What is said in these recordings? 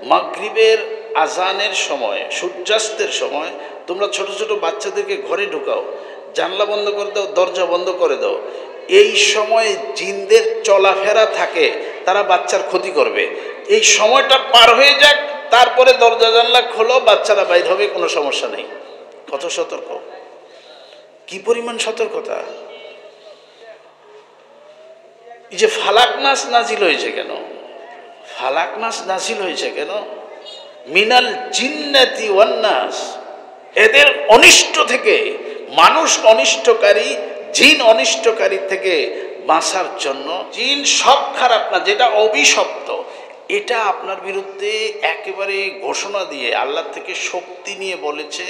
মাগরিবের আজানের সময়, সূর্যাস্তের সময় তোমরা ছোট ছোট বাচ্চাদেরকে ঘরে ঢুকাও, জানলা বন্ধ করে দাও, দরজা বন্ধ করে দাও। এই সময় জিনদের চলাফেরা থাকে, তারা বাচ্চার ক্ষতি করবে। এই সময়টা পার হয়ে যাক, তারপরে দরজা জানলা খোলো, বাচ্চারা বাইর হবে, কোনো সমস্যা নেই। কত সতর্ক, কি পরিমাণ সতর্কতা! এই যে ফালাক নাস নাজিল হয়েছে কেন? ফালাক নাস নাজিল হয়েছে কেন? মিনাল জিন্নাতি ওয়ান নাস, এদের অনিষ্ট থেকে, মানুষ অনিষ্টকারী, জিন অনিষ্টকারী থেকে বাঁচার জন্য। জিন সব খারাপ না, যেটা অভিশপ্ত, এটা আপনার বিরুদ্ধে একেবারে ঘোষণা দিয়ে আল্লাহ থেকে শক্তি নিয়ে বলেছে,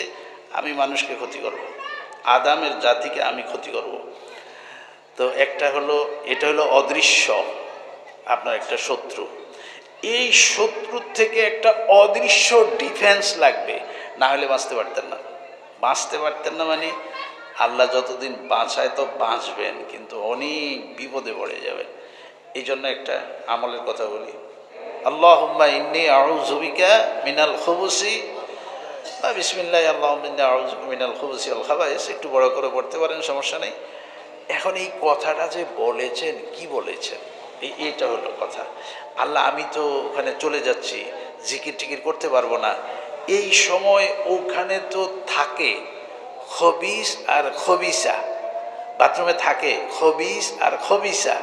আমি মানুষকে ক্ষতি করব, আদামের জাতিকে আমি ক্ষতি করব। তো একটা হলো, এটা হলো অদৃশ্য আপনার একটা শত্রু। এই শত্রুর থেকে একটা অদৃশ্য ডিফেন্স লাগবে, না হলে বাঁচতে পারতেন না। বাঁচতে পারতেন না মানে আল্লাহ যতদিন বাঁচায় তো বাঁচবেন, কিন্তু অনেক বিপদে পড়ে যাবেন। এই জন্য একটা আমলের কথা বলি, আল্লাহুম্মা ইন্নী আউযু বিকা মিনাল খুবুসি বা বিসমিল্লাহ আল্লাহুম্মা ইন্নী আউযু বিকা মিনাল খুবুসি ওয়াল খাবাইস। একটু বড় করে পড়তে পারেন, সমস্যা নেই। এখন এই কথাটা যে বলেছেন, কি বলেছেন, এইটা হলো কথা। আল্লাহ, আমি তো ওখানে চলে যাচ্ছি, জিকির টিকির করতে পারবো না। এই সময় ওখানে তো থাকে খবিস আর খবিসা, বাথরুমে থাকে খবিস আর খবিসা,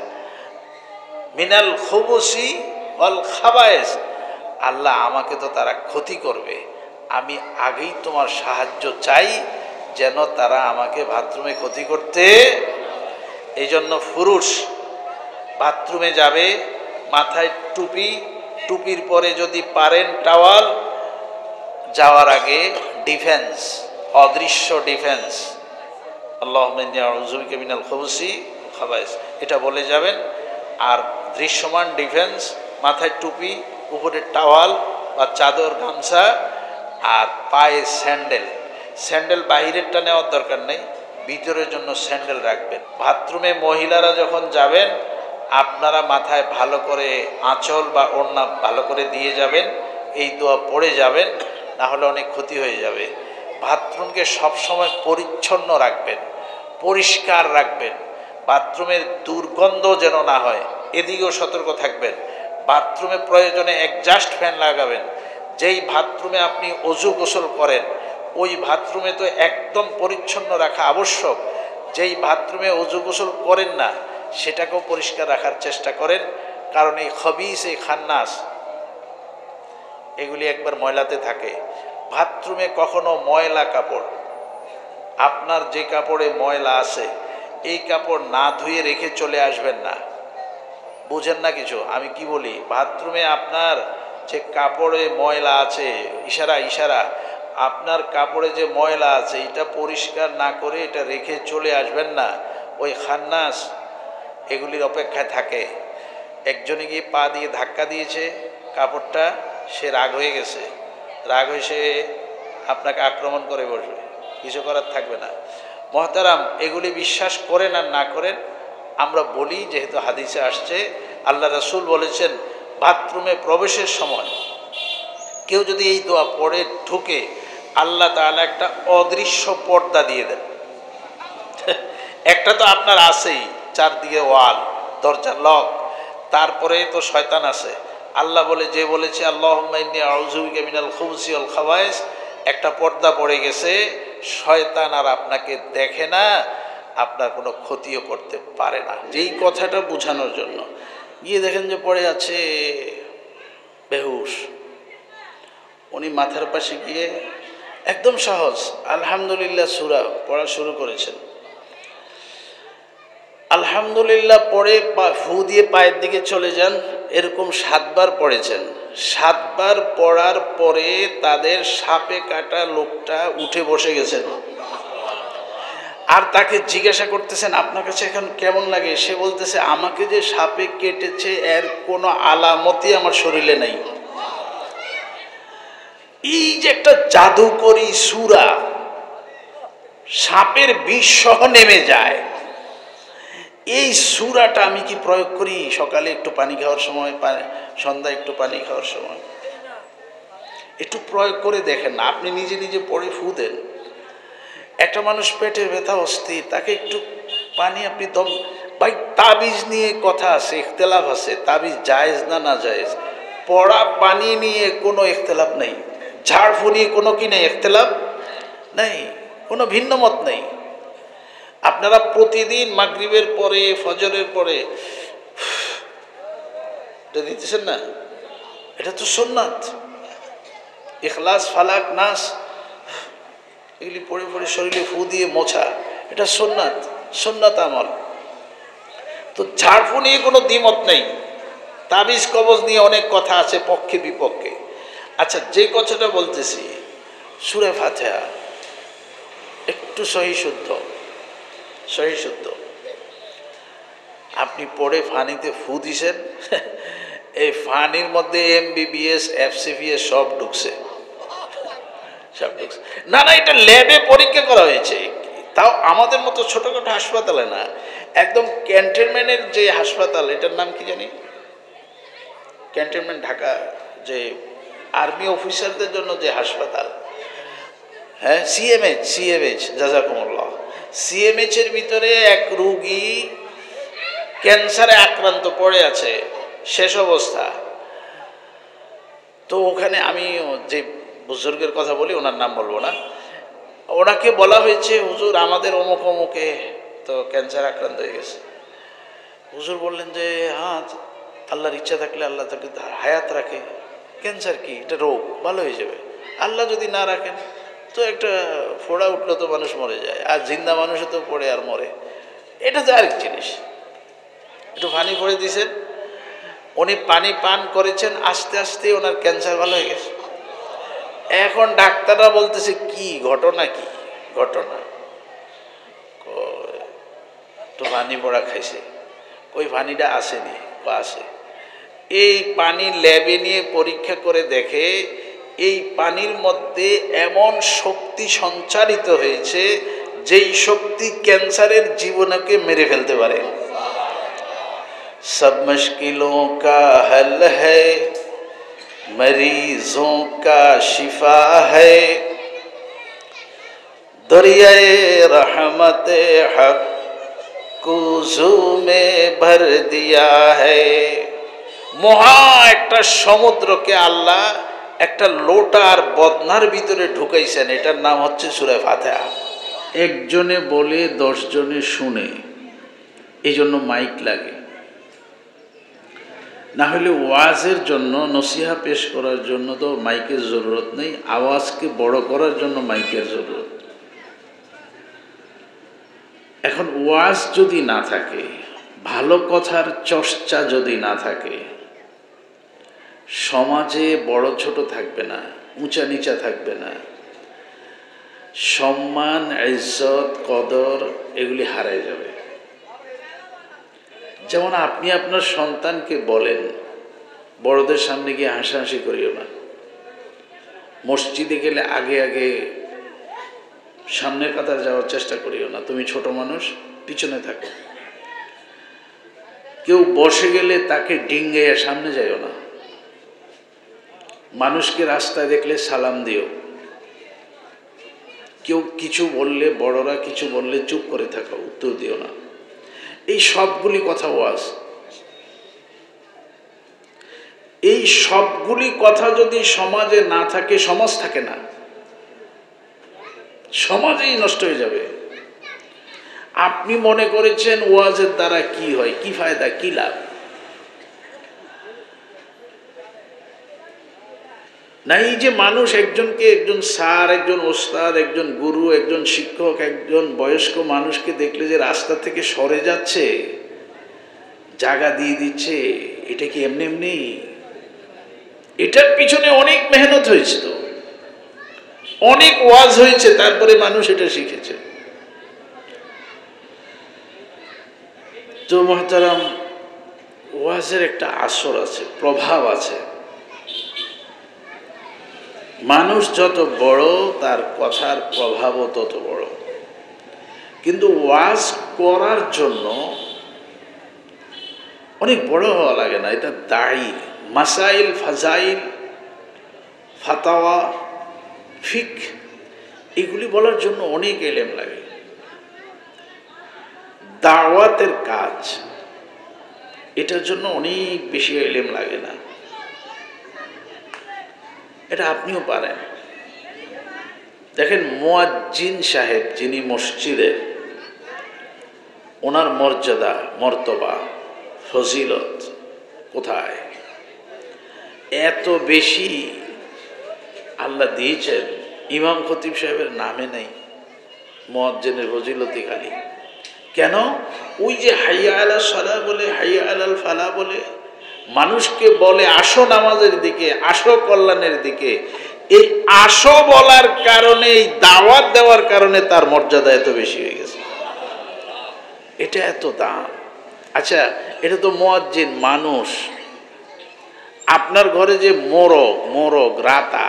মিনাল খুবুসি ওয়াল খাবায়েস। আল্লাহ, আমাকে তো তারা ক্ষতি করবে, আমি আগেই তোমার সাহায্য চাই যেন তারা আমাকে বাথরুমে ক্ষতি করতে। এই জন্য পুরুষ বাথরুমে যাবে, মাথায় টুপি, টুপির পরে যদি পারেন টাওয়াল, যাওয়ার আগে ডিফেন্স, অদৃশ্য ডিফেন্স, আল্লাহুম্মা ইন্নী আউযু বিকা মিনাল খুবুসি ওয়াল খাবায়েস, এটা বলে যাবেন। আর দৃশ্যমান ডিফেন্স, মাথায় টুপি, উপরে টাওয়াল বা চাদর, গামছা, আর পায়ে স্যান্ডেল। স্যান্ডেল বাহিরেরটা নেওয়ার দরকার নেই, ভিতরের জন্য স্যান্ডেল রাখবেন। বাথরুমে মহিলারা যখন যাবেন, আপনারা মাথায় ভালো করে আঁচল বা ওড়না ভালো করে দিয়ে যাবেন, এই দোয়া পড়ে যাবেন, না হলে অনেক ক্ষতি হয়ে যাবে। বাথরুমকে সবসময় পরিচ্ছন্ন রাখবেন, পরিষ্কার রাখবেন, বাথরুমের দুর্গন্ধ যেন না হয়, এদিকেও সতর্ক থাকবেন। বাথরুমে প্রয়োজনে একজাস্ট ফ্যান লাগাবেন। যেই বাথরুমে আপনি অজু গোসল করেন, ওই বাথরুমে তো একদম পরিচ্ছন্ন রাখা আবশ্যক। যেই বাথরুমে অজু গোসল করেন না, সেটাকেও পরিষ্কার রাখার চেষ্টা করেন, কারণ এই খবিস, এই খান্নাস, এগুলি একবার ময়লাতে থাকে। বাথরুমে কখনো ময়লা কাপড়, আপনার যে কাপড়ে ময়লা আছে, এই কাপড় না ধুয়ে রেখে চলে আসবেন না। বুঝেন না কিছু আমি কি বলি? বাথরুমে আপনার যে কাপড়ে ময়লা আছে, ইশারা ইশারা, আপনার কাপড়ে যে ময়লা আছে, এটা পরিষ্কার না করে এটা রেখে চলে আসবেন না। ওই খান্নাস এগুলির অপেক্ষায় থাকে। একজনে গিয়ে পা দিয়ে ধাক্কা দিয়েছে কাপড়টা, সে রাগ হয়ে গেছে, রাগ হয়ে সে আপনাকে আক্রমণ করে বসবে, কিছু করার থাকবে না। মহতারাম, এগুলি বিশ্বাস করেন আর না করেন, আমরা বলি যেহেতু হাদিসে আসছে, আল্লাহ রাসূল বলেছেন, বাথরুমে প্রবেশের সময় কেউ যদি এই দোয়া পড়ে ঢুকে, আল্লাহ তাআলা একটা অদৃশ্য পর্দা দিয়ে দেন। একটা তো আপনার আছেই, চারদিকে ওয়াল, দরজা লক, তারপরে তো শয়তান আছে। আল্লাহ বলে, যে বলেছে আল্লাহুম্মা ইন্নী আউযু বিকা মিনাল খুবুসি ওয়াল খাবায়েস, একটা পর্দা পড়ে গেছে, শয়তান আর আপনাকে দেখে না, আপনার কোনো ক্ষতিও করতে পারে না। যেই কথাটা বোঝানোর জন্য গিয়ে দেখেন যে পড়ে আছে বেহুশ, উনি মাথার পাশে গিয়ে একদম সহজ আলহামদুলিল্লাহ সূরা পড়া শুরু করেছেন। আলহামদুলিল্লাহ পড়ে ফু দিয়ে পায়ের দিকে চলে যান, এরকম 7 বার পড়েছেন। 7 বার পড়ার পরে তাদের সাপে কাটা লোকটা উঠে বসে গেছেন, আর তাকে জিজ্ঞাসা করতেছেন আপনার কাছে এখন কেমন লাগে? সে বলতেছে, আমাকে যে সাপে কেটেছে এর কোনো আলামতই আমার শরীরে নাই। এই যে একটা জাদুকরী সূরা, সাপের বিষ সহ নেমে যায়, এই সূরাটা আমি কি প্রয়োগ করি সকালে একটু পানি খাওয়ার সময়, সন্ধ্যায় একটু পানি খাওয়ার সময়? একটু প্রয়োগ করে দেখেন না, আপনি নিজে নিজে পড়ে ফু দেন। একটা মানুষ পেটে ব্যথা অস্থির, তাকে একটু পানি আপনি দম, ভাই তাবিজ নিয়ে কথা আছে, ইখতলাফ আছে, তাবিজ জায়েজ না না জায়েজ, পড়া পানি নিয়ে কোনো ইখতলাফ নেই, ঝাড়ফু নিয়ে কোনো কি নেই, ইখতলাফ নেই, কোনো ভিন্ন মত নেই। আপনারা প্রতিদিন মাগরিবের পরে ফজরের পরে এটা দিতেছেন না, এটা তো সুন্নাত। ইখলাস, ফালাক, নাস এগুলি পড়ে পড়ে শরীরে ফু দিয়ে মোছা, এটা সুন্নাত, সুন্নাত আমল। তো ঝাড়ফু নিয়ে কোনো দ্বিমত নেই, তাবিজ কবজ নিয়ে অনেক কথা আছে পক্ষে বিপক্ষে। আচ্ছা, যে কথাটা বলতেছি, সূরা ফাতিহা একটু সহি শুদ্ধ আপনি পড়ে ফানিতে ফু দিছেন, এই ফানির মধ্যে MBBS FCPS সব ঢুকছে। না না, এটা ল্যাবে পরীক্ষা করা হয়েছে, তাও আমাদের মতো ছোটখাটো হাসপাতালে না, একদম ক্যান্টনমেন্টের যে হাসপাতাল, এটার নাম কি জানি, ক্যান্টনমেন্ট ঢাকা, যে আর্মি অফিসারদের জন্য যে হাসপাতাল, হ্যাঁ সিএমএইচ জাযাকুমুল্লাহ, সিএমএইচের ভিতরে এক রোগী ক্যান্সারে আক্রান্ত পড়ে আছে, শেষ অবস্থা। তো ওখানে আমি যে বুজুর্গের কথা বলি, ওনার নাম বলবো না, ওনাকে বলা হয়েছে, হুজুর আমাদের অমুক অমুকে তো ক্যান্সার আক্রান্ত হয়ে গেছে। হুজুর বললেন যে হ্যাঁ, আল্লাহর ইচ্ছা থাকলে আল্লাহ তাকে হায়াত রাখে, ক্যান্সার কি, এটা রোগ, ভালো হয়ে যাবে। আল্লাহ যদি না রাখেন তো একটা ফোড়া উঠলো তো মানুষ মরে যায়, আর জিন্দা মানুষও তো পড়ে আর মরে, এটা তো আরেক জিনিস। একটু পানি পড়ে দিয়েছেন, উনি পানি পান করেছেন, আস্তে আস্তে ওনার ক্যান্সার ভালো হয়ে গেছে। এখন ডাক্তাররা বলতেছে কি ঘটনা, কি ঘটনা, তো পানি পড়া খাইছে, ওই পানিটা আসেনি, আসে। এই পানি ল্যাবে নিয়ে পরীক্ষা করে দেখে, এই পানির মধ্যে এমন শক্তি সঞ্চারিত হয়েছে, যেই শক্তি ক্যান্সারের জীবনকে মেরে ফেলতে পারে। সব মুশকিলোं का हल है, मरीजों का शिफा है, दरियाए रहमत हक कुजू में भर दिया है। মহা একটা সমুদ্রকে আল্লাহ একটা লোটার বদনার ভিতরে ঢুকাইছেন, এটার নাম হচ্ছে সূরা ফাতিহা। একজনে বলে 10 জনে শুনে, এই জন্য মাইক লাগে, না হলে ওয়াজের জন্য, নসিহা পেশ করার জন্য তো মাইকের জরুরত নেই, আওয়াজকে বড় করার জন্য মাইকের জরুরত। এখন ওয়াজ যদি না থাকে, ভালো কথার চর্চা যদি না থাকে, সমাজে বড় ছোট থাকবে না, উঁচা নিচা থাকবে না, সম্মান, ইজ্জত, কদর এগুলি হারায় যাবে। যেমন আপনি আপনার সন্তানকে বলেন, বড়দের সামনে গিয়ে হাসাহাসি করিও না, মসজিদে গেলে আগে আগে সামনের কাতার যাওয়ার চেষ্টা করিও না, তুমি ছোট মানুষ, পিছনে থাকো। কেউ বসে গেলে তাকে ডিঙ্গাইয়া সামনে যাইও না। মানুষকে রাস্তায় দেখলে সালাম দিও। কেউ কিছু বললে, বড়রা কিছু বললে চুপ করে থাকো, উত্তর দিও না। এই সবগুলি কথা ওয়াজ। এই সবগুলি কথা যদি সমাজে না থাকে, সমাজ থাকে না, সমাজেই নষ্ট হয়ে যাবে। আপনি মনে করেছেন ওয়াজের দ্বারা কি হয়, কি ফায়দা, কি লাভ? না, এই যে মানুষ একজনকে, একজন স্যার, একজন ওস্তাদ, একজন গুরু, একজন শিক্ষক, একজন বয়স্ক মানুষকে দেখলে যে রাস্তা থেকে সরে যাচ্ছে, জায়গা দিয়ে দিচ্ছে, এটা কি এমনি এমনি? এটার পিছনে অনেক মেহনত হয়েছে, তো অনেক ওয়াজ হয়েছে, তারপরে মানুষ এটা শিখেছে। তো মুহতারাম, ওয়াজের একটা আসর আছে, প্রভাব আছে। মানুষ যত বড়, তার কথার প্রভাবও তত বড়। কিন্তু ওয়াজ করার জন্য অনেক বড় হওয়া লাগে না, এটা দায়ী, মাসাইল, ফাতাওয়া, ফিক, এগুলি বলার জন্য অনেক ইলম লাগে। দাওয়াতের কাজ, এটার জন্য অনেক বেশি ইলম লাগে না, এটা আপনিও পারেন। দেখেন মুয়াজ্জিন সাহেব যিনি মসজিদের, ওনার মর্যাদা, মর্তবা, ফজিলত কোথায়? এত বেশি আল্লাহ দিয়েছেন, ইমাম খতিব সাহেবের নামে নেই মুয়াজ্জিনের ফজিলতি খালি। কেন? ওই যে হাইয়া আলা সালাহ বলে, হাইয়া আলাল ফালাহ বলে মানুষকে বলে আসো নামাজের দিকে, আসো কল্যাণের দিকে। এই আসো বলার কারণে, এই দাওয়াত দেওয়ার কারণে তার মর্যাদা এত বেশি হয়ে গেছে, এটা এত দাম। আচ্ছা, এটা তো মুয়াজ্জিন মানুষ। আপনার ঘরে যে মোরগ রাতা,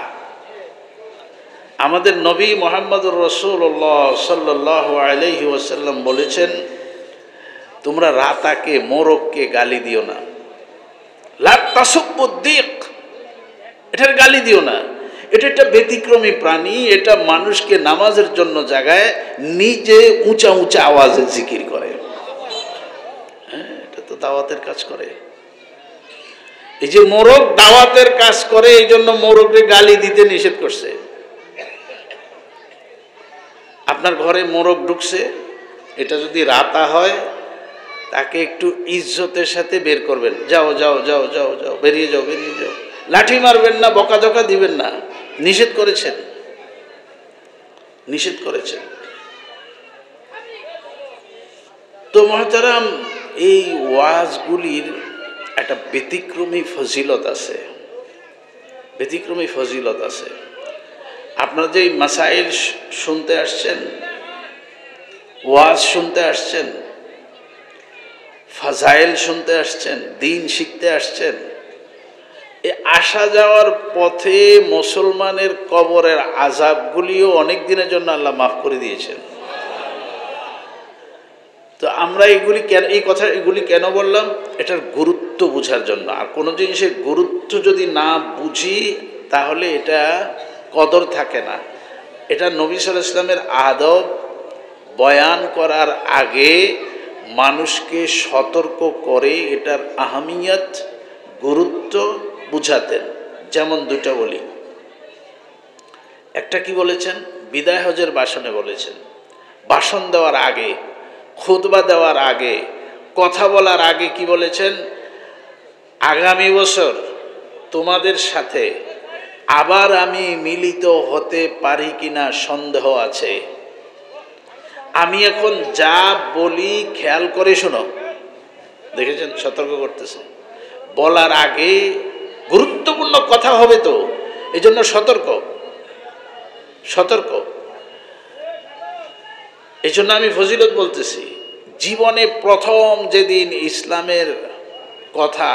আমাদের নবী মুহাম্মদুর রাসূলুল্লাহ সাল্লাল্লাহু আলাইহি ওয়াসাল্লাম বলেছেন, তোমরা রাতাকে, মোরগকে গালি দিও না। লা তাসুব্বুদ্দিক, এটার গালি দিও না। এটা একটা ব্যতিক্রমী প্রাণী, এটা মানুষকে নামাজের জন্য জাগায়, নিজে উঁচা উঁচা আওয়াজে জিকির করে। হ্যাঁ, এটা তো দাওয়াতের কাজ করে। এই যে মোরগ দাওয়াতের কাজ করে, এই জন্য মোরগকে গালি দিতে নিষেধ করছে। আপনার ঘরে মোরগ ঢুকছে, এটা যদি রাতা হয়, তাকে একটু ইজ্জতের সাথে বের করবেন, যাও যাও যাও যাও যাও, বেরিয়ে যাও, বেরিয়ে যাও। লাঠি মারবেন না, বকাঝকা দিবেন না, নিষেধ করেছেন, নিষেধ করেছেন। তো মহতারাম, এই ওয়াজগুলির একটা ব্যতিক্রমী ফজিলত আছে, ব্যতিক্রমী ফজিলত আছে। আপনারা যে মাসাইল শুনতে আসছেন, ওয়াজ শুনতে আসছেন, ফাজাইল শুনতে আসছেন, দিন শিখতে আসছেন, এই আসা যাওয়ার পথে মুসলমানের কবরের আযাবগুলিও অনেক দিনের জন্য আল্লাহ মাফ করে দিয়েছেন। তো আমরা এগুলি কেন বললাম? এটার গুরুত্ব বোঝার জন্য। আর কোনো জিনিসের গুরুত্ব যদি না বুঝি, তাহলে এটা কদর থাকে না। এটা নবী সাল্লাল্লাহু আলাইহি ওয়াসাল্লামের আদব বয়ান করার আগে মানুষকে সতর্ক করে এটার আহমিয়ত, গুরুত্ব বুঝাতেন। যেমন দুটা বলি, একটা কি বলেছেন? বিদায় হজের ভাষণে বলেছেন, ভাষণ দেওয়ার আগে, খুতবা দেওয়ার আগে, কথা বলার আগে কি বলেছেন? আগামী বছর তোমাদের সাথে আবার আমি মিলিত হতে পারি কিনা সন্দেহ আছে। আমি এখন যা বলি খেয়াল করে শোনো। দেখেছেন, সতর্ক করতেছে। বলার আগে গুরুত্বপূর্ণ কথা হবে, তো এই জন্য সতর্ক। এই জন্য আমি ফজিলত বলতেছি। জীবনে প্রথম যেদিন ইসলামের কথা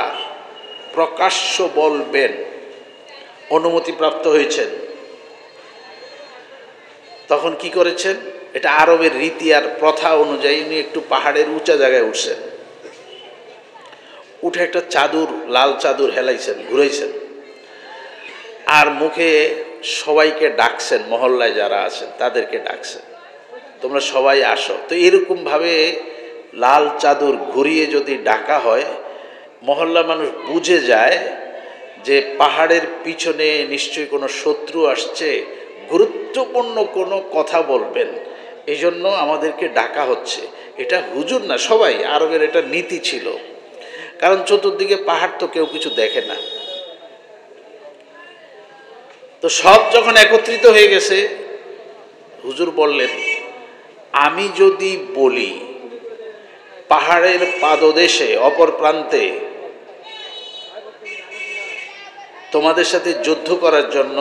প্রকাশ্য বলবেন, অনুমতিপ্রাপ্ত হয়েছেন, তখন কি করেছেন? এটা আরবের রীতি আর প্রথা অনুযায়ী উনি একটু পাহাড়ের উঁচা জায়গায় উঠছেন, উঠে একটা চাদর, লাল চাদর হেলাইছেন, ঘুরাইছেন, আর মুখে সবাইকে ডাকছেন, মহল্লায় যারা আছেন তাদেরকে ডাকছেন, তোমরা সবাই আসো। তো এরকমভাবে লাল চাদর ঘুরিয়ে যদি ডাকা হয়, মহল্লার মানুষ বুঝে যায় যে পাহাড়ের পিছনে নিশ্চয়ই কোনো শত্রু আসছে, গুরুত্বপূর্ণ কোনো কথা বলবেন, এই জন্য আমাদেরকে ডাকা হচ্ছে। এটা হুজুর না, সবাই আরবের এটা নীতি ছিল। কারণ চতুর্দিকে পাহাড়, তো কেউ কিছু দেখে না। তো সব যখন একত্রিত হয়ে গেছে, হুজুর বললেন, আমি যদি বলি পাহাড়ের পাদদেশে অপর প্রান্তে তোমাদের সাথে যুদ্ধ করার জন্য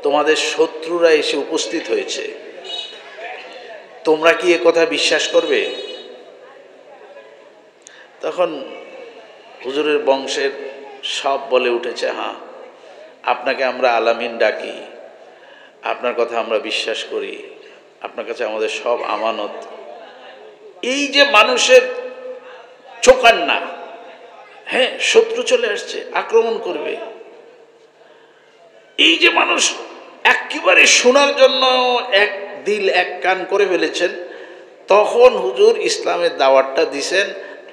তোমাদের শত্রুরা এসে উপস্থিত হয়েছে, তোমরা কি এ কথা বিশ্বাস করবে? তখন হুজুরের বংশের সব বলে উঠেছে, হ্যাঁ, আপনাকে আমরা আলামিন ডাকি, আপনার কথা আমরা বিশ্বাস করি, আপনার কাছে আমাদের সব আমানত। এই যে মানুষের চোখান্না, হ্যাঁ, শত্রু চলে আসছে, আক্রমণ করবে, এই যে মানুষ একেবারে শোনার জন্য এক দিল এক কান করে ফেলেছেন, তখন হুজুর ইসলামের দাওয়াতটা দিছেন,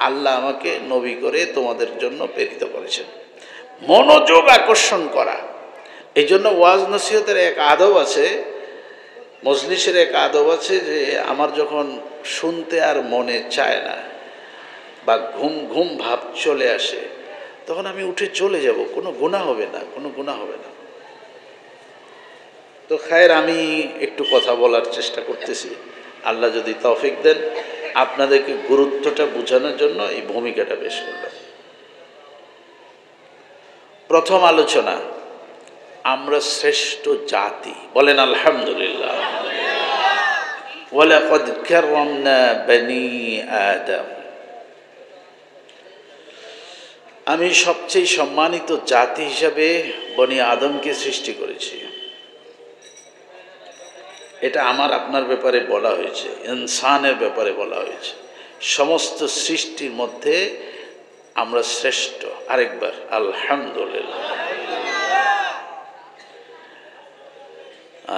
আল্লাহ আমাকে নবী করে তোমাদের জন্য প্রেরিত করেছেন। মনোযোগ আকর্ষণ করা। এই জন্য ওয়াজ নসিহতের এক আদব আছে, মজলিসের এক আদব আছে, যে আমার যখন শুনতে আর মনে চায় না বা ঘুম ঘুম ভাব চলে আসে, তখন আমি উঠে চলে যাব, কোনো গুনাহ হবে না, কোনো গুনাহ হবে না। তো খায়ের, আমি একটু কথা বলার চেষ্টা করতেছি, আল্লাহ যদি তৌফিক দেন আপনাদেরকে গুরুত্বটা বোঝানোর জন্য এই ভূমিকাটা পেশ করলাম। প্রথম আলোচনা, আমরা শ্রেষ্ঠ জাতি, বলেন আলহামদুলিল্লাহ। ওয়ালাকাদ কাররামনা বনি আদম, আমি সবচেয়ে সম্মানিত জাতি হিসাবে বনি আদমকে সৃষ্টি করেছি। এটা আমার আপনার ব্যাপারে বলা হয়েছে, ইনসানের ব্যাপারে বলা হয়েছে। সমস্ত সৃষ্টির মধ্যে আমরা শ্রেষ্ঠ। আরেকবার আলহামদুলিল্লাহ।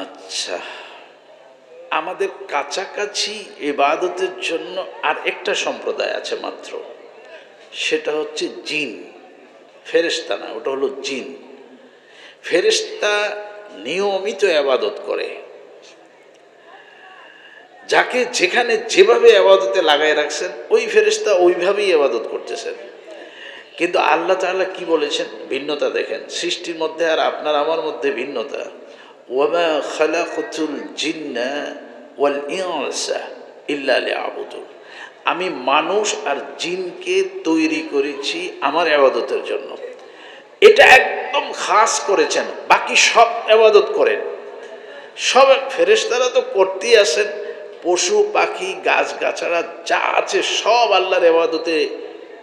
আচ্ছা, আমাদের কাছাকাছি ইবাদতের জন্য আর একটা সম্প্রদায় আছে মাত্র, সেটা হচ্ছে জিন। ফেরেশতা না, ওটা হলো জিন। ফেরেশতা নিয়মিত ইবাদত করে, যাকে যেখানে যেভাবে ইবাদতে লাগাই রাখছেন ওই ফেরেশতা ওইভাবেই ইবাদত করতেছেন। কিন্তু আল্লাহ তাআলা কি বলেছেন, ভিন্নতা দেখেন সৃষ্টির মধ্যে আর আপনার আমার মধ্যে ভিন্নতা। ওয়ামা খালাকতুল জিন্না ওয়াল ইনসা ইল্লা লিয়াবুদুন, আমি মানুষ আর জিনকে তৈরি করেছি আমার ইবাদতের জন্য। এটা একদম খাস করেছেন, বাকি সব ইবাদত করেন। সব ফেরেশতারা তো করতেই আছেন, পশু পাখি গাছগাছাড়া যা আছে সব আল্লাহর ইবাদতে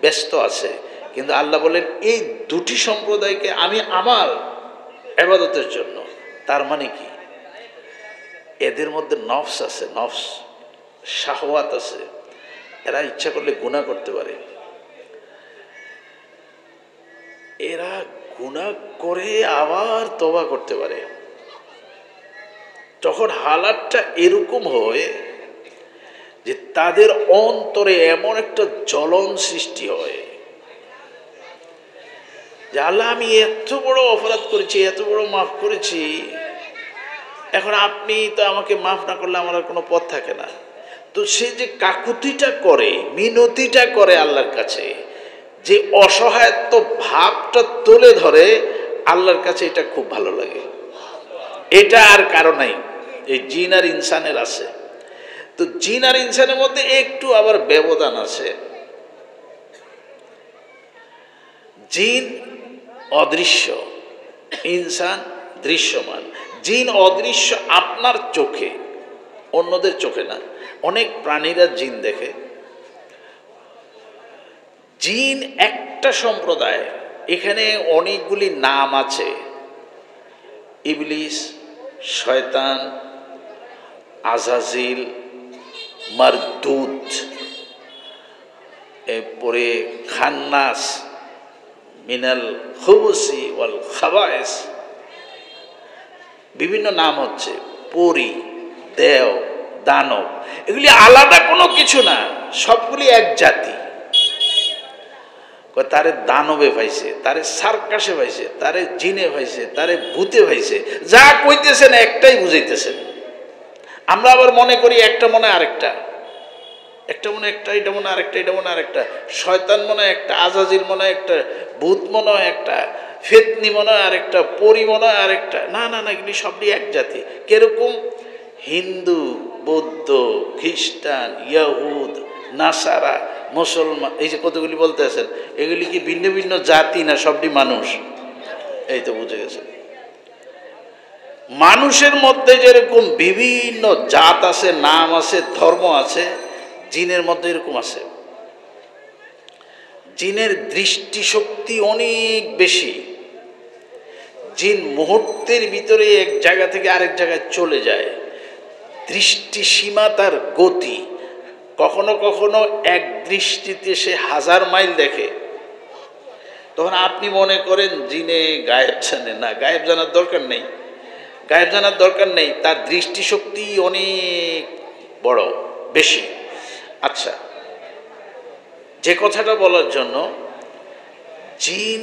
ব্যস্ত আছে। কিন্তু আল্লাহ বলেন এই দুটি সম্প্রদায়কে আমি আমার ইবাদতের জন্য। তার মানে কি, এদের মধ্যে নফস আছে, নফস শাহওয়াত আছে, এরা ইচ্ছা করলে গুনাহ করতে পারে। এরা গুনাহ করে আবার তওবা করতে পারে। তখন হালাতটা এরকম হয় যে তাদের অন্তরে এমন একটা জ্বলন সৃষ্টি হয় যে আল্লাহ, আমি এত বড় অপরাধ করেছি, এত বড় মাফ করেছি, এখন আপনি তো আমাকে মাফ না করলে আমার আর কোনো পথ থাকে না। তো সে যে কাকুতিটা করে, মিনতিটা করে আল্লাহর কাছে, যে অসহায়ত্ব ভাবটা তুলে ধরে, আল্লাহর কাছে এটা খুব ভালো লাগে। এটা আর কারো নাই, এই জিন আর ইনসানের আছে। তো জিন আর ইনসানের মধ্যে একটু আবার ব্যবধান আছে। জিন অদৃশ্য, ইনসান দৃশ্যমান। জিন অদৃশ্য আপনার চোখে, অন্যদের চোখে না। অনেক প্রাণীরা জিন দেখে। জিন একটা সম্প্রদায়, এখানে অনেকগুলি নাম আছে, ইবলিস, শয়তান, আজাজিল, মারদুদ, এরপরে খান্নাস, মিনাল খুবুসি ওয়াল খাবায়েস, বিভিন্ন নাম হচ্ছে, পরি, দেও, দানব। এগুলি আলাদা কোনো কিছু না, সবগুলি এক জাতি। তারে দানবে পাইছে, তারে সার্কাসে পাইছে, তারে জিনে পাইছে, তারে ভূতে পাইছে, যা কইতেছেন একটাই বুঝাইতেছেন। আমরা আবার মনে করি একটা মনে আরেকটা, একটা মনে একটা, এটা মনে আরেকটা, এটা মনে আরেকটা। শয়তান মনে একটা, আজাজিল মনে একটা, ভূত মনে হয় একটা, ফেতনি মনে হয় আরেকটা, পরি মনে হয় আরেকটা। না না না, এগুলি সবই এক জাতি। কিরকম? হিন্দু, বৌদ্ধ, খ্রিস্টান, ইয়াহুদ, নাসারা, মুসলমান, এই যে কতগুলি বলতে আছেন, এগুলি কি ভিন্ন ভিন্ন জাতি না সবটি মানুষ? এই তো বুঝে গেছেন। মানুষের মধ্যে যেরকম বিভিন্ন জাত আছে, নাম আছে, ধর্ম আছে, জিনের মধ্যে এরকম আছে। জিনের দৃষ্টিশক্তি অনেক বেশি। জিন মুহূর্তের ভিতরে এক জায়গা থেকে আরেক জায়গায় চলে যায়। দৃষ্টি সীমা তার গতি, কখনো কখনো এক দৃষ্টিতে সে 1000 মাইল দেখে, তখন আপনি মনে করেন জিনে গায়েব জানে না, গায়েব জানার দরকার নেই, গায়েব জানার দরকার নেই, তার দৃষ্টিশক্তি অনেক বড়, বেশি। আচ্ছা, যে কথাটা বলার জন্য, জিন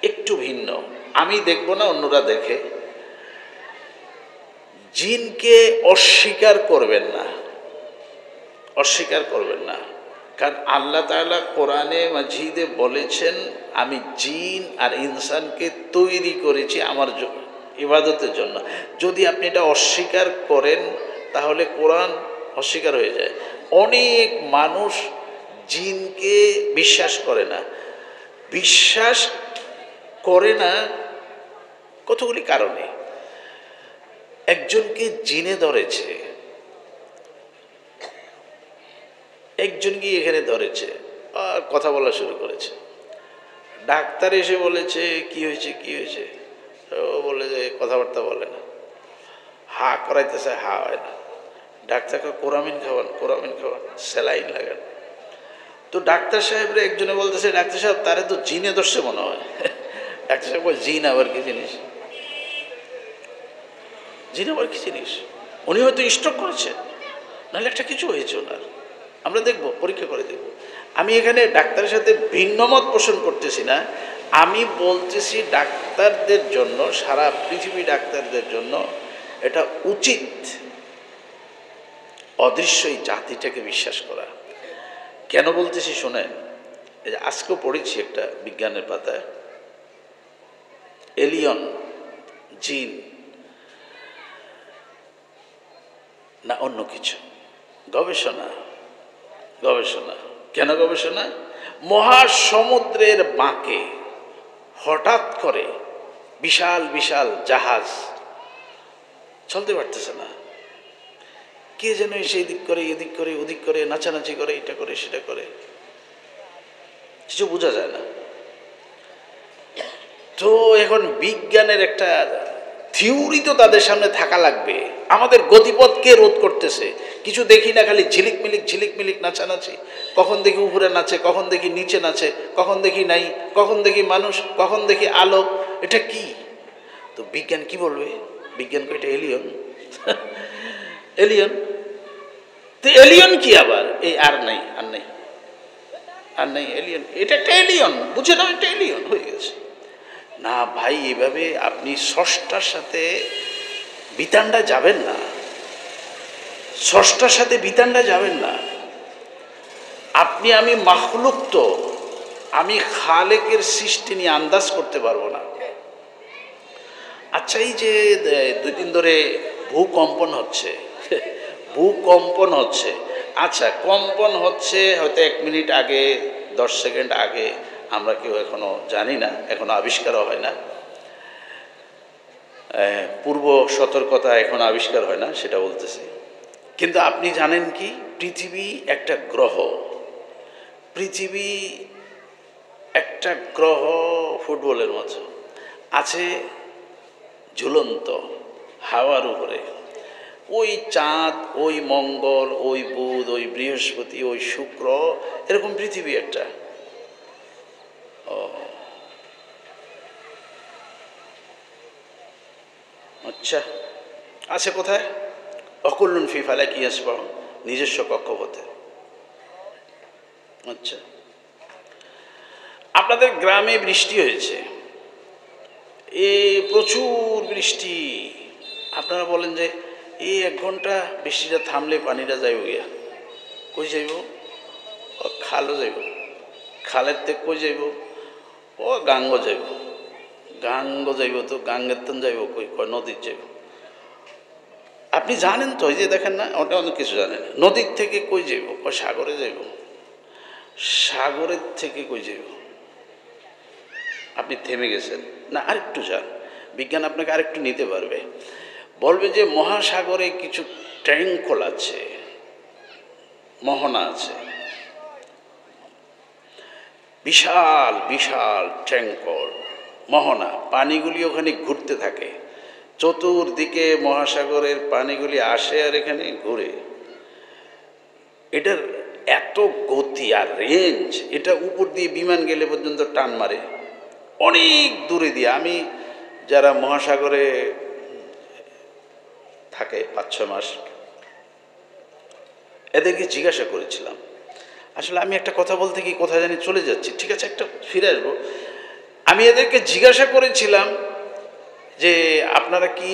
একটু ভিন্ন, আমি দেখব না, অন্যরা দেখে। জিনকে অস্বীকার করবেন না, অস্বীকার করবেন না, কারণ আল্লাহ তাআলা কোরআনে মাজিদে বলেছেন, আমি জিন আর ইনসানকে তৈরি করেছি আমার ইবাদতের জন্য। যদি আপনি এটা অস্বীকার করেন তাহলে কোরআন অস্বীকার হয়ে যায়। অনেক মানুষ জিনকে বিশ্বাস করে না, বিশ্বাস করে না কতগুলি কারণে। একজনকে জিনে ধরেছে, একজন গিয়ে এখানে ধরেছে আর কথা বলা শুরু করেছে। ডাক্তার এসে বলেছে কি হয়েছে কি হয়েছে, ও বলে যে কথাবার্তা বলে না, হা করাইতেছে, হা হয় না। ডাক্তারকে কোরামিন খাওয়ান, কোরামিন খাওয়ান, স্যালাইন লাগান। তো ডাক্তার সাহেবরা একজনে বলতেছে, ডাক্তার সাহেব তারে তো জিনে ধরছে মনে হয়। ডাক্তার সাহেব বলে, জিন আবার কি জিনিস, জিন আবার কি জিনিস? উনি হয়তো স্ট্রোক করেছে, নাহলে একটা কিছু হয়েছে ওনার, আমরা দেখব, পরীক্ষা করে দেখব। আমি এখানে ডাক্তারের সাথে ভিন্নমত পোষণ করতেছি না, আমি বলতেছি ডাক্তারদের জন্য, সারা পৃথিবী ডাক্তারদের জন্য এটা উচিত অদৃশ্য এই জাতিটাকে বিশ্বাস করা। কেন বলতেছি শোনেন, এই যে আজকেও পড়েছি একটা বিজ্ঞানের পাতায়, এলিয়ন, জিন না অন্য কিছু, গবেষণা, গবেষণা। কেন গবেষণা? মহাসমুদ্রের বাঁকে হঠাৎ করে বিশাল বিশাল জাহাজ চলতে পারতেছে না, কে যেন সেই দিক করে, এদিক করে, ওদিক করে, নাচানাচি করে, এটা করে, সেটা করে, কিছু বোঝা যায় না। তো এখন বিজ্ঞানের একটা থিওরি তো তাদের সামনে থাকা লাগবে। আমাদের গতিপথ কে রোধ করতেছে? কিছু দেখি না, খালি ঝিলিকমিলিক ঝিলিকমিলিক নাচানাচি, কখন দেখি উপরে নাচে, কখন দেখি নিচে নাচে, কখন দেখি নাই, কখন দেখি মানুষ, কখন দেখি আলো, এটা কি? তো বিজ্ঞান কি বলবে? বিজ্ঞান কো এটা এলিয়ন। এলিয়ন, তো এলিয়ন কি আবার? এই আর নাই, আর নাই, আর নাই, এলিয়ন, এটা একটা এলিয়ন, বুঝে নাও, একটা এলিয়ন হয়ে গেছে। না ভাই, এইভাবে আপনি স্রষ্টার সাথে বিতান্ডা যাবেন না, স্রষ্টার সাথে বিতান্ডা যাবেন না। আপনি আমি মাখলুক, তো আমি খালেকের সৃষ্টি নিয়ে আন্দাজ করতে পারবো না। আচ্ছা, এই যে 2 দিন ধরে ভূকম্পন হচ্ছে, ভূকম্পন হচ্ছে, আচ্ছা কম্পন হচ্ছে হয়তো 1 মিনিট আগে, 10 সেকেন্ড আগে, আমরা কেউ এখনো জানি না, এখনো আবিষ্কারও হয় না, পূর্ব সতর্কতা এখন আবিষ্কার হয় না, সেটা বলতেছি। কিন্তু আপনি জানেন কি, পৃথিবী একটা গ্রহ, পৃথিবী একটা গ্রহ, ফুটবলের মতো আছে ঝুলন্ত হাওয়ার উপরে। ওই চাঁদ, ওই মঙ্গল, ওই বুধ, ওই বৃহস্পতি, ওই শুক্র, এরকম পৃথিবী একটা। আচ্ছা, আছে কোথায়? অকুল্লুন ফি ফালাকি ইয়াসবাহুন, নিজস্ব কক্ষপথে। আচ্ছা, আপনাদের গ্রামে বৃষ্টি হয়েছে, এ প্রচুর বৃষ্টি, আপনারা বলেন যে এই 1 ঘন্টা বৃষ্টিটা থামলে পানিটা যাইব গিয়া, কই যাইব? ও খালও যাইব, খালের থেকে কই যাইব? ও গাঙ্গ যাইব, গাঙ্গ যাইব, তো গাঙ্গের তন যাইব কই? কয় নদীর যাইব। আপনি জানেন তো, এই যে দেখেন না, ওটা অনেক কিছু জানেন। নদীর থেকে কই যাইব? কয় সাগরে যাইব। সাগরের থেকে কই যাইব? আপনি থেমে গেছেন না, আরেকটু যান, বিজ্ঞান আপনাকে আরেকটু নিতে পারবে। বলবে যে মহাসাগরে কিছু ট্যাঙ্কল আছে, মোহনা আছে, বিশাল বিশাল ট্যাঙ্কল, মোহনা, পানিগুলি ওখানে ঘুরতে থাকে, চতুর্দিকে মহাসাগরের পানিগুলি আসে আর এখানে ঘুরে। এটার এত গতি আর রেঞ্জ, এটা উপর দিয়ে বিমান গেলে পর্যন্ত টান মারে অনেক দূরে দিয়ে। আমি যারা মহাসাগরে থাকে 5-6 মাস, এদেরকে জিজ্ঞাসা করেছিলাম, আসলে আমি একটা কথা বলতে কি কোথায় জানি চলে যাচ্ছি, ঠিক আছে একটা ফিরে আসবো। আমি এদেরকে জিজ্ঞাসা করেছিলাম যে আপনারা কি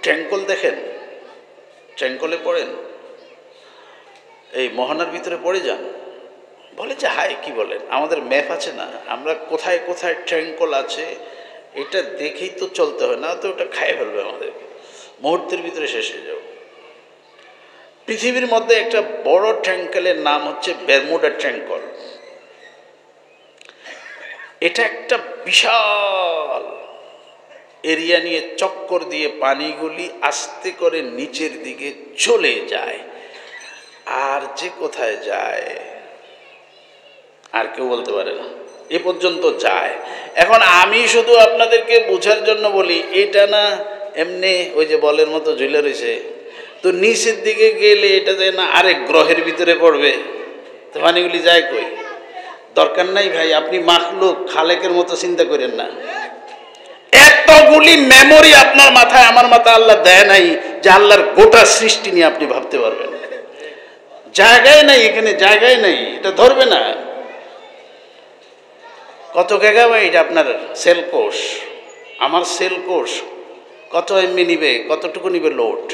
ট্যাঙ্কল দেখেন, ট্যাঙ্কলে পড়েন, এই মোহনার ভিতরে পড়ে যান? বলে যে হাই কি বলেন, আমাদের ম্যাপ আছে না, আমরা কোথায় কোথায় ট্যাঙ্কল আছে এটা দেখেই তো চলতে হয়, না তো ওটা খাইয়ে ফেলবে আমাদের, মুহূর্তের ভিতরে শেষ হয়ে যাও। পৃথিবীর মধ্যে একটা বড় ট্যাঙ্কলের নাম হচ্ছে বারমুডা ট্যাঙ্কল। এটা একটা বিশাল এরিয়া নিয়ে চক্কর দিয়ে পানিগুলি আস্তে করে নিচের দিকে চলে যায়, আর যে কোথায় যায় আর কেউ বলতে পারে না, এ পর্যন্ত যায়। এখন আমি শুধু আপনাদেরকে বোঝার জন্য বলি, এটা না এমনি ওই যে বলের মতো ঝুলে রয়েছে, তো নিচের দিকে গেলে এটা যায় না আরেক গ্রহের ভিতরে পড়বে, তো পানিগুলি যায় কই? দরকার নাই ভাই, আপনি মাখলুক খালেকের মতো চিন্তা করেন না। এতগুলি মেমোরি আপনার মাথায় আমার মাথায় আল্লাহ দেয় নাই যে আল্লাহর গোটা সৃষ্টি নিয়ে আপনি ভাবতে পারবেন। জায়গায় নাই, এখানে জায়গায় নাই, এটা ধরবে না। কত গিগাবাইট আপনার সেল কোষ, আমার সেল কোষ কত এমবি নিবে, কতটুকু নিবে লোড?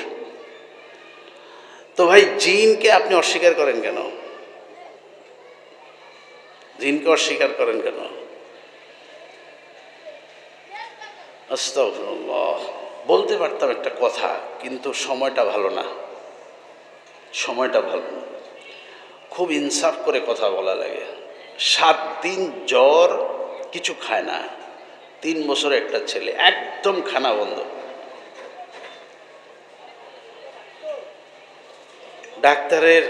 তো ভাই জিনকে আপনি অস্বীকার করেন কেন? জিনকে অস্বীকার করেন কেন? আস্তাগফিরুল্লাহ। বলতে পারতাম একটা কথা, কিন্তু সময়টা ভালো না, সময়টা ভালো না, খুব ইনসাফ করে কথা বলা লাগে। 7 দিন জ্বর, কিছু খায় না, 3 বছর একটা ছেলে, একদম খানা বন্ধ। ডাক্তারের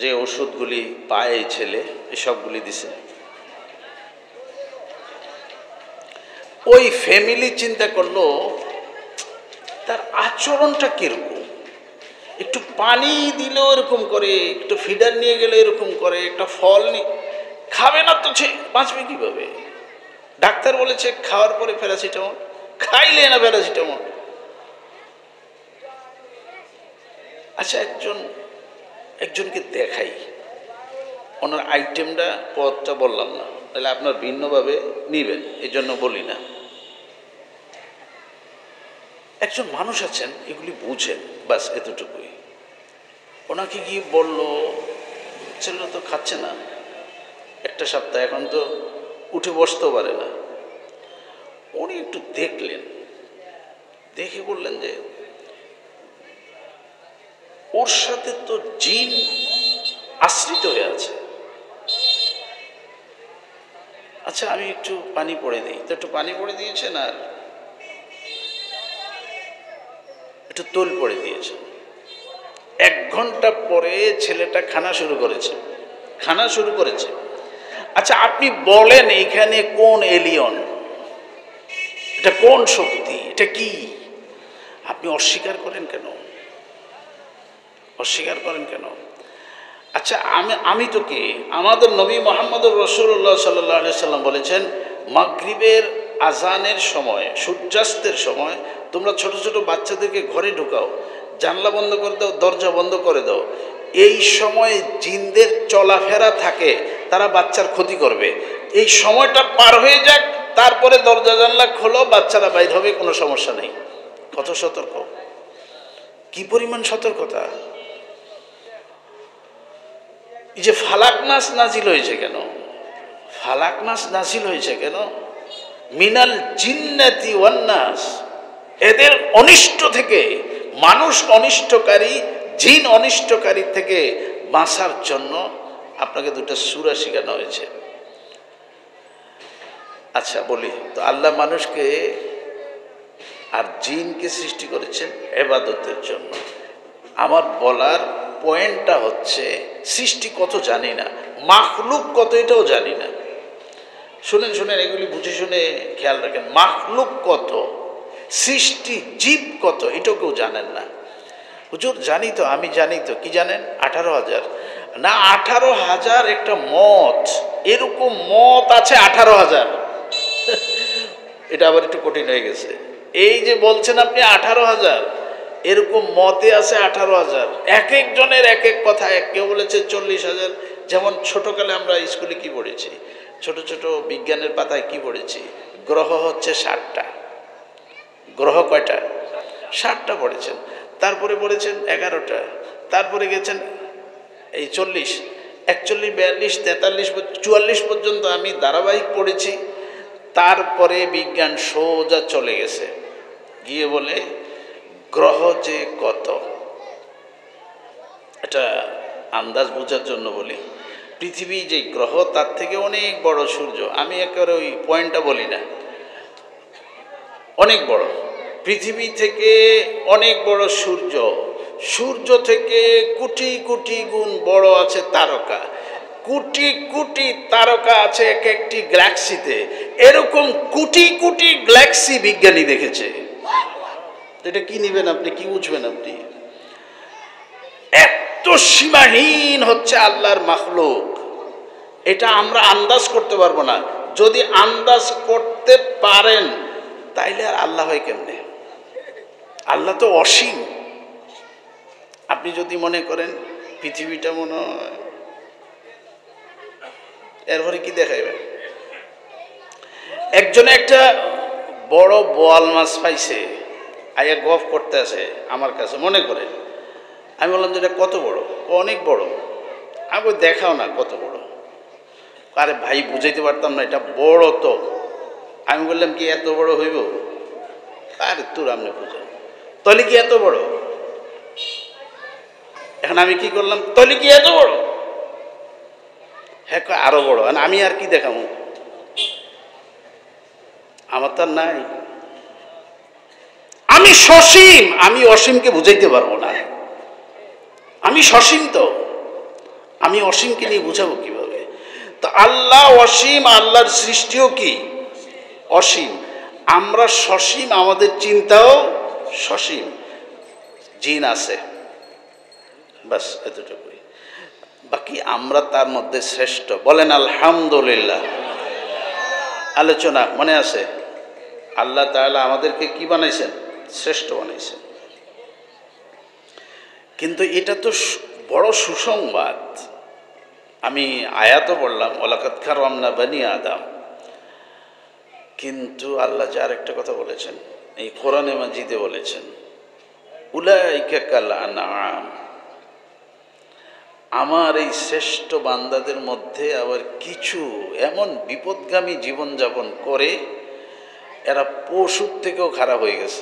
যে ওষুধগুলি পায় এই ছেলে, এসবগুলি দিছে। ওই ফ্যামিলি চিন্তা করলো তার আচরণটা কিরকম, একটু পানি দিলেও এরকম করে, একটু ফিডার নিয়ে গেলে এরকম করে, একটা ফল নিয়ে খাবে না তো বাঁচবে কিভাবে? ডাক্তার বলেছে খাওয়ার পরে প্যারাসিটামল, খাইলে না প্যারাসিটামল। আচ্ছা একজনকে দেখাই, ওনার আইটেমটা পদটা বললাম না, তাহলে আপনার ভিন্নভাবে নিবেন, এই জন্য বলি না। একজন মানুষ আছেন, এগুলি বুঝেন, বাস এতটুকুই। ওনাকে কি বললো, ছেলে তো খাচ্ছে না একটা সপ্তাহ, এখন তো উঠে বসতেও পারে না। উনি একটু দেখলেন, দেখে বললেন যে ওর সাথে তো জিন আশ্রিত হয়ে আছে। আচ্ছা আমি একটু পানি পড়ে দিই, তো একটু পানি পড়ে দিয়েছেন আর একটু তোল পড়ে দিয়েছেন। 1 ঘন্টা পরে ছেলেটা খানা শুরু করেছে। আচ্ছা আপনি বলেন এখানে কোন এলিয়ন, এটা কোন শক্তি, এটা কি? আপনি অস্বীকার করেন কেন? আচ্ছা আমি তো কে? আমাদের নবী মুহাম্মদুর রাসূলুল্লাহ সাল্লাল্লাহু আলাইহি সাল্লাম বলেছেন, মাগরিবের আজানের সময়, সূর্যাস্তের সময় তোমরা ছোট ছোট বাচ্চাদেরকে ঘরে ঢুকাও, জানলা বন্ধ করে দাও, দরজা বন্ধ করে দাও। এই সময় জিনদের চলাফেরা থাকে, তারা বাচ্চার ক্ষতি করবে। এই সময়টা পার হয়ে যাক, তারপরে দরজা জানলা খোলো, বাচ্চারা বাইর হবে, কোনো সমস্যা নেই। কত সতর্ক, কি পরিমাণ সতর্কতা! এই যে ফালাক নাস নাজিল হয়েছে কেন? মিনাল জিন্নাতি ওয়ান নাস, এদের অনিষ্ট থেকে, মানুষ অনিষ্টকারী, জিন অনিষ্টকারী থেকে বাঁচার জন্য আপনাকে 2টা সূরা শেখানো হয়েছে। আচ্ছা বলি তো, আল্লাহ মানুষকে আর জিনকে সৃষ্টি করেছেন ইবাদতের জন্য। আমার বলার পয়েন্টটা হচ্ছে, সৃষ্টি কত জানি না, মাখলুক কত এটাও জানি না। শুনেন, এগুলি বুঝে শুনে খেয়াল রাখেন। মাখলুক কত, সৃষ্টি জীব কত, এটাও কেউ জানেন না। হুজুর জানি তো, আমি জানি তো। কি জানেন? 18,000। না 18,000 একটা মত, এরকম মত আছে 18,000। এটা আবার একটু কঠিন হয়ে গেছে। এই যে বলছেন আপনি 18,000, এরকম মতে আছে 18,000। এক একজনের এক এক কথা। কেউ বলেছে 40,000। যেমন ছোটকালে আমরা স্কুলে কি পড়েছি, ছোট ছোট বিজ্ঞানের পাতায় কি পড়েছি, গ্রহ হচ্ছে 60টা। গ্রহ কয়টা? 60টা পড়েছেন। তারপরে পড়েছেন 11টা। তারপরে গেছেন এই 40, 41, 42, 43, 44 পর্যন্ত আমি ধারাবাহিক পড়েছি। তারপরে বিজ্ঞান সোজা চলে গেছে, গিয়ে বলে গ্রহ যে কত, এটা আন্দাজ বোঝার জন্য বলি। পৃথিবী যে গ্রহ তার থেকে অনেক বড় সূর্য। আমি একেবারে ওই পয়েন্টটা বলি না, অনেক বড়। পৃথিবী থেকে অনেক বড় সূর্য, সূর্য থেকে কোটি কোটি গুণ বড় আছে তারকা, কোটি কোটি তারকা আছে এক একটি গ্যালাক্সিতে। এরকম কোটি কোটি গ্যালাক্সি বিজ্ঞানী দেখেছে। এটা কি নেবেন আপনি, কি বুঝবেন আপনি? এত সীমাহীন হচ্ছে আল্লাহর মাখলুক, এটা আমরা আন্দাজ করতে পারবো না। যদি আন্দাজ করতে পারেন তাইলে আর আল্লাহ হয় কেমনে? আল্লাহ তো অসীম। আপনি যদি মনে করেন পৃথিবীটা মনে হয়, এরপরে কি দেখাইবেন? একজনে একটা বড় বোয়াল মাছ পাইছে, আইয়া গফ করতে আছে আমার কাছে, মনে করে। আমি বললাম যে এটা কত বড়? অনেক বড়। আমি দেখাও না কত বড়। আরে ভাই, বুঝাইতে পারতাম না, এটা বড় তো। আমি বললাম কি এত বড় হইব? আরে তোর আপনি বুঝা, তাহলে কি এত বড়? এখন আমি কি করলাম, তাহলে কি এত বড়? হ্যাঁ, আরো বড়। আমি আর কি দেখাবো? আমার তো নাই। আমি সসীম, আমি অসীমকে বুঝাইতে পারবো না। আমি সসীম, তো আমি অসীমকে নিয়ে বুঝাবো কিভাবে? তো আল্লাহ অসীম, আল্লাহর সৃষ্টিও কি অসীম। আমরা সসীম, আমাদের চিন্তাও সসীম। জিন আছে, বাস এতটুকুই। বাকি আমরা তার মধ্যে শ্রেষ্ঠ। বলেন আলহামদুলিল্লাহ। আলোচনা মনে আছে, আল্লাহ তাআলা আমাদেরকে কি বানাইছেন? শ্রেষ্ঠ বানাইছেন। কিন্তু এটা তো বড় সুসংবাদ। আমি আয়াতও বললাম, ওয়ালাকাদ কাররামনা বানি আদম। কিন্তু আল্লাহ যে আরেকটা কথা বলেছেন, এই কোরআনে মাজিদে বলেছেন, উলাইকা কাল আনআম। আমার এই শ্রেষ্ঠ বান্দাদের মধ্যে আবার কিছু এমন বিপদগামী জীবনযাপন করে, এরা পশুর থেকেও খারাপ হয়ে গেছে।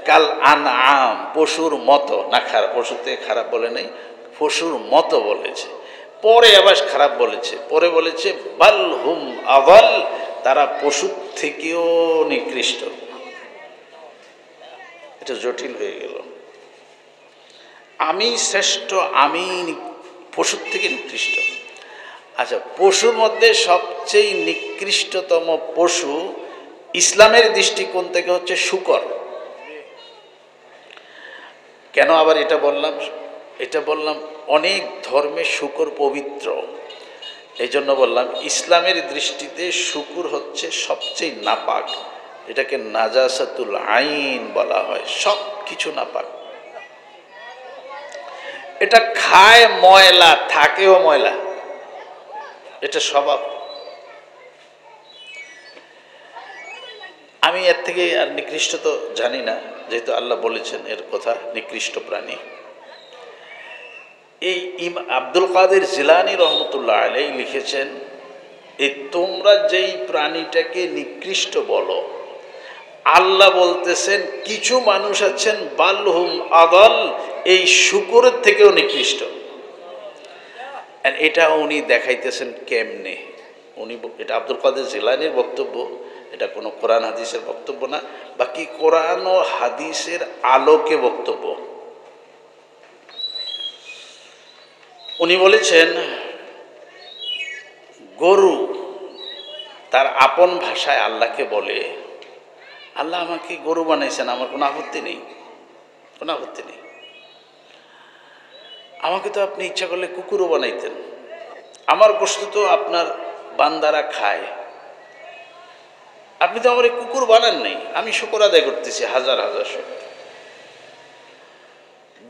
কাল আনআম, পশুর মতো না। খারাপ, পশুর থেকে খারাপ বলে নাই, পশুর মতো বলেছে। পরে আবার খারাপ বলেছে, পরে বলেছে বাল হুম আদাল, তারা পশুর থেকেও নিকৃষ্ট। এটা জটিল হয়ে গেল। আমি শ্রেষ্ঠ, আমি পশুর থেকে নিকৃষ্ট। আচ্ছা, পশুর মধ্যে সবচেয়ে নিকৃষ্টতম পশু ইসলামের দৃষ্টিকোণ থেকে হচ্ছে শূকর। কেন আবার এটা বললাম? এটা বললাম অনেক ধর্মে শূকর পবিত্র, এই জন্য বললাম ইসলামের দৃষ্টিতে শূকর হচ্ছে সবচেয়ে নাপাক। এটাকে নাজাসাতুল আইন বলা হয়, সব কিছু নাপাক। এটা খায় ময়লা, থাকেও ময়লা, এটা স্বভাব। আমি এর থেকে আর নিকৃষ্ট তো জানি না, যেহেতু আল্লাহ বলেছেন এর কথা, নিকৃষ্ট প্রাণী। এই আব্দুল কাদের জিলানী রহমতুল্লাহ আলাইহি লিখেছেন, এই তোমরা যেই প্রাণীটাকে নিকৃষ্ট বলো, আল্লাহ বলতেছেন কিছু মানুষ আছেন বালহুম আদাল, এই শূকরের থেকেও নিকৃষ্ট। এটা উনি দেখাইতেছেন কেমনে? উনি, এটা আব্দুল কাদের জিলানীর বক্তব্য, এটা কোনো কোরআন হাদিসের বক্তব্য না। বাকি কোরআন ও হাদিসের আলোকে বক্তব্য। উনি বলেছেন, গরু তার আপন ভাষায় আল্লাহকে বলে, আল্লাহ আমাকে গরু বানাইছেন, আমার কোনো আপত্তি নেই, কোনো আপত্তি নেই। আমাকে তো আপনি ইচ্ছা করলে কুকুরও বানাইতেন, আমার গোশত তো আপনার বান্দারা খায়, আপনি তো আমার কুকুর বানান নাই, আমি শুকর আদায় করতেছি হাজার হাজার শুকর।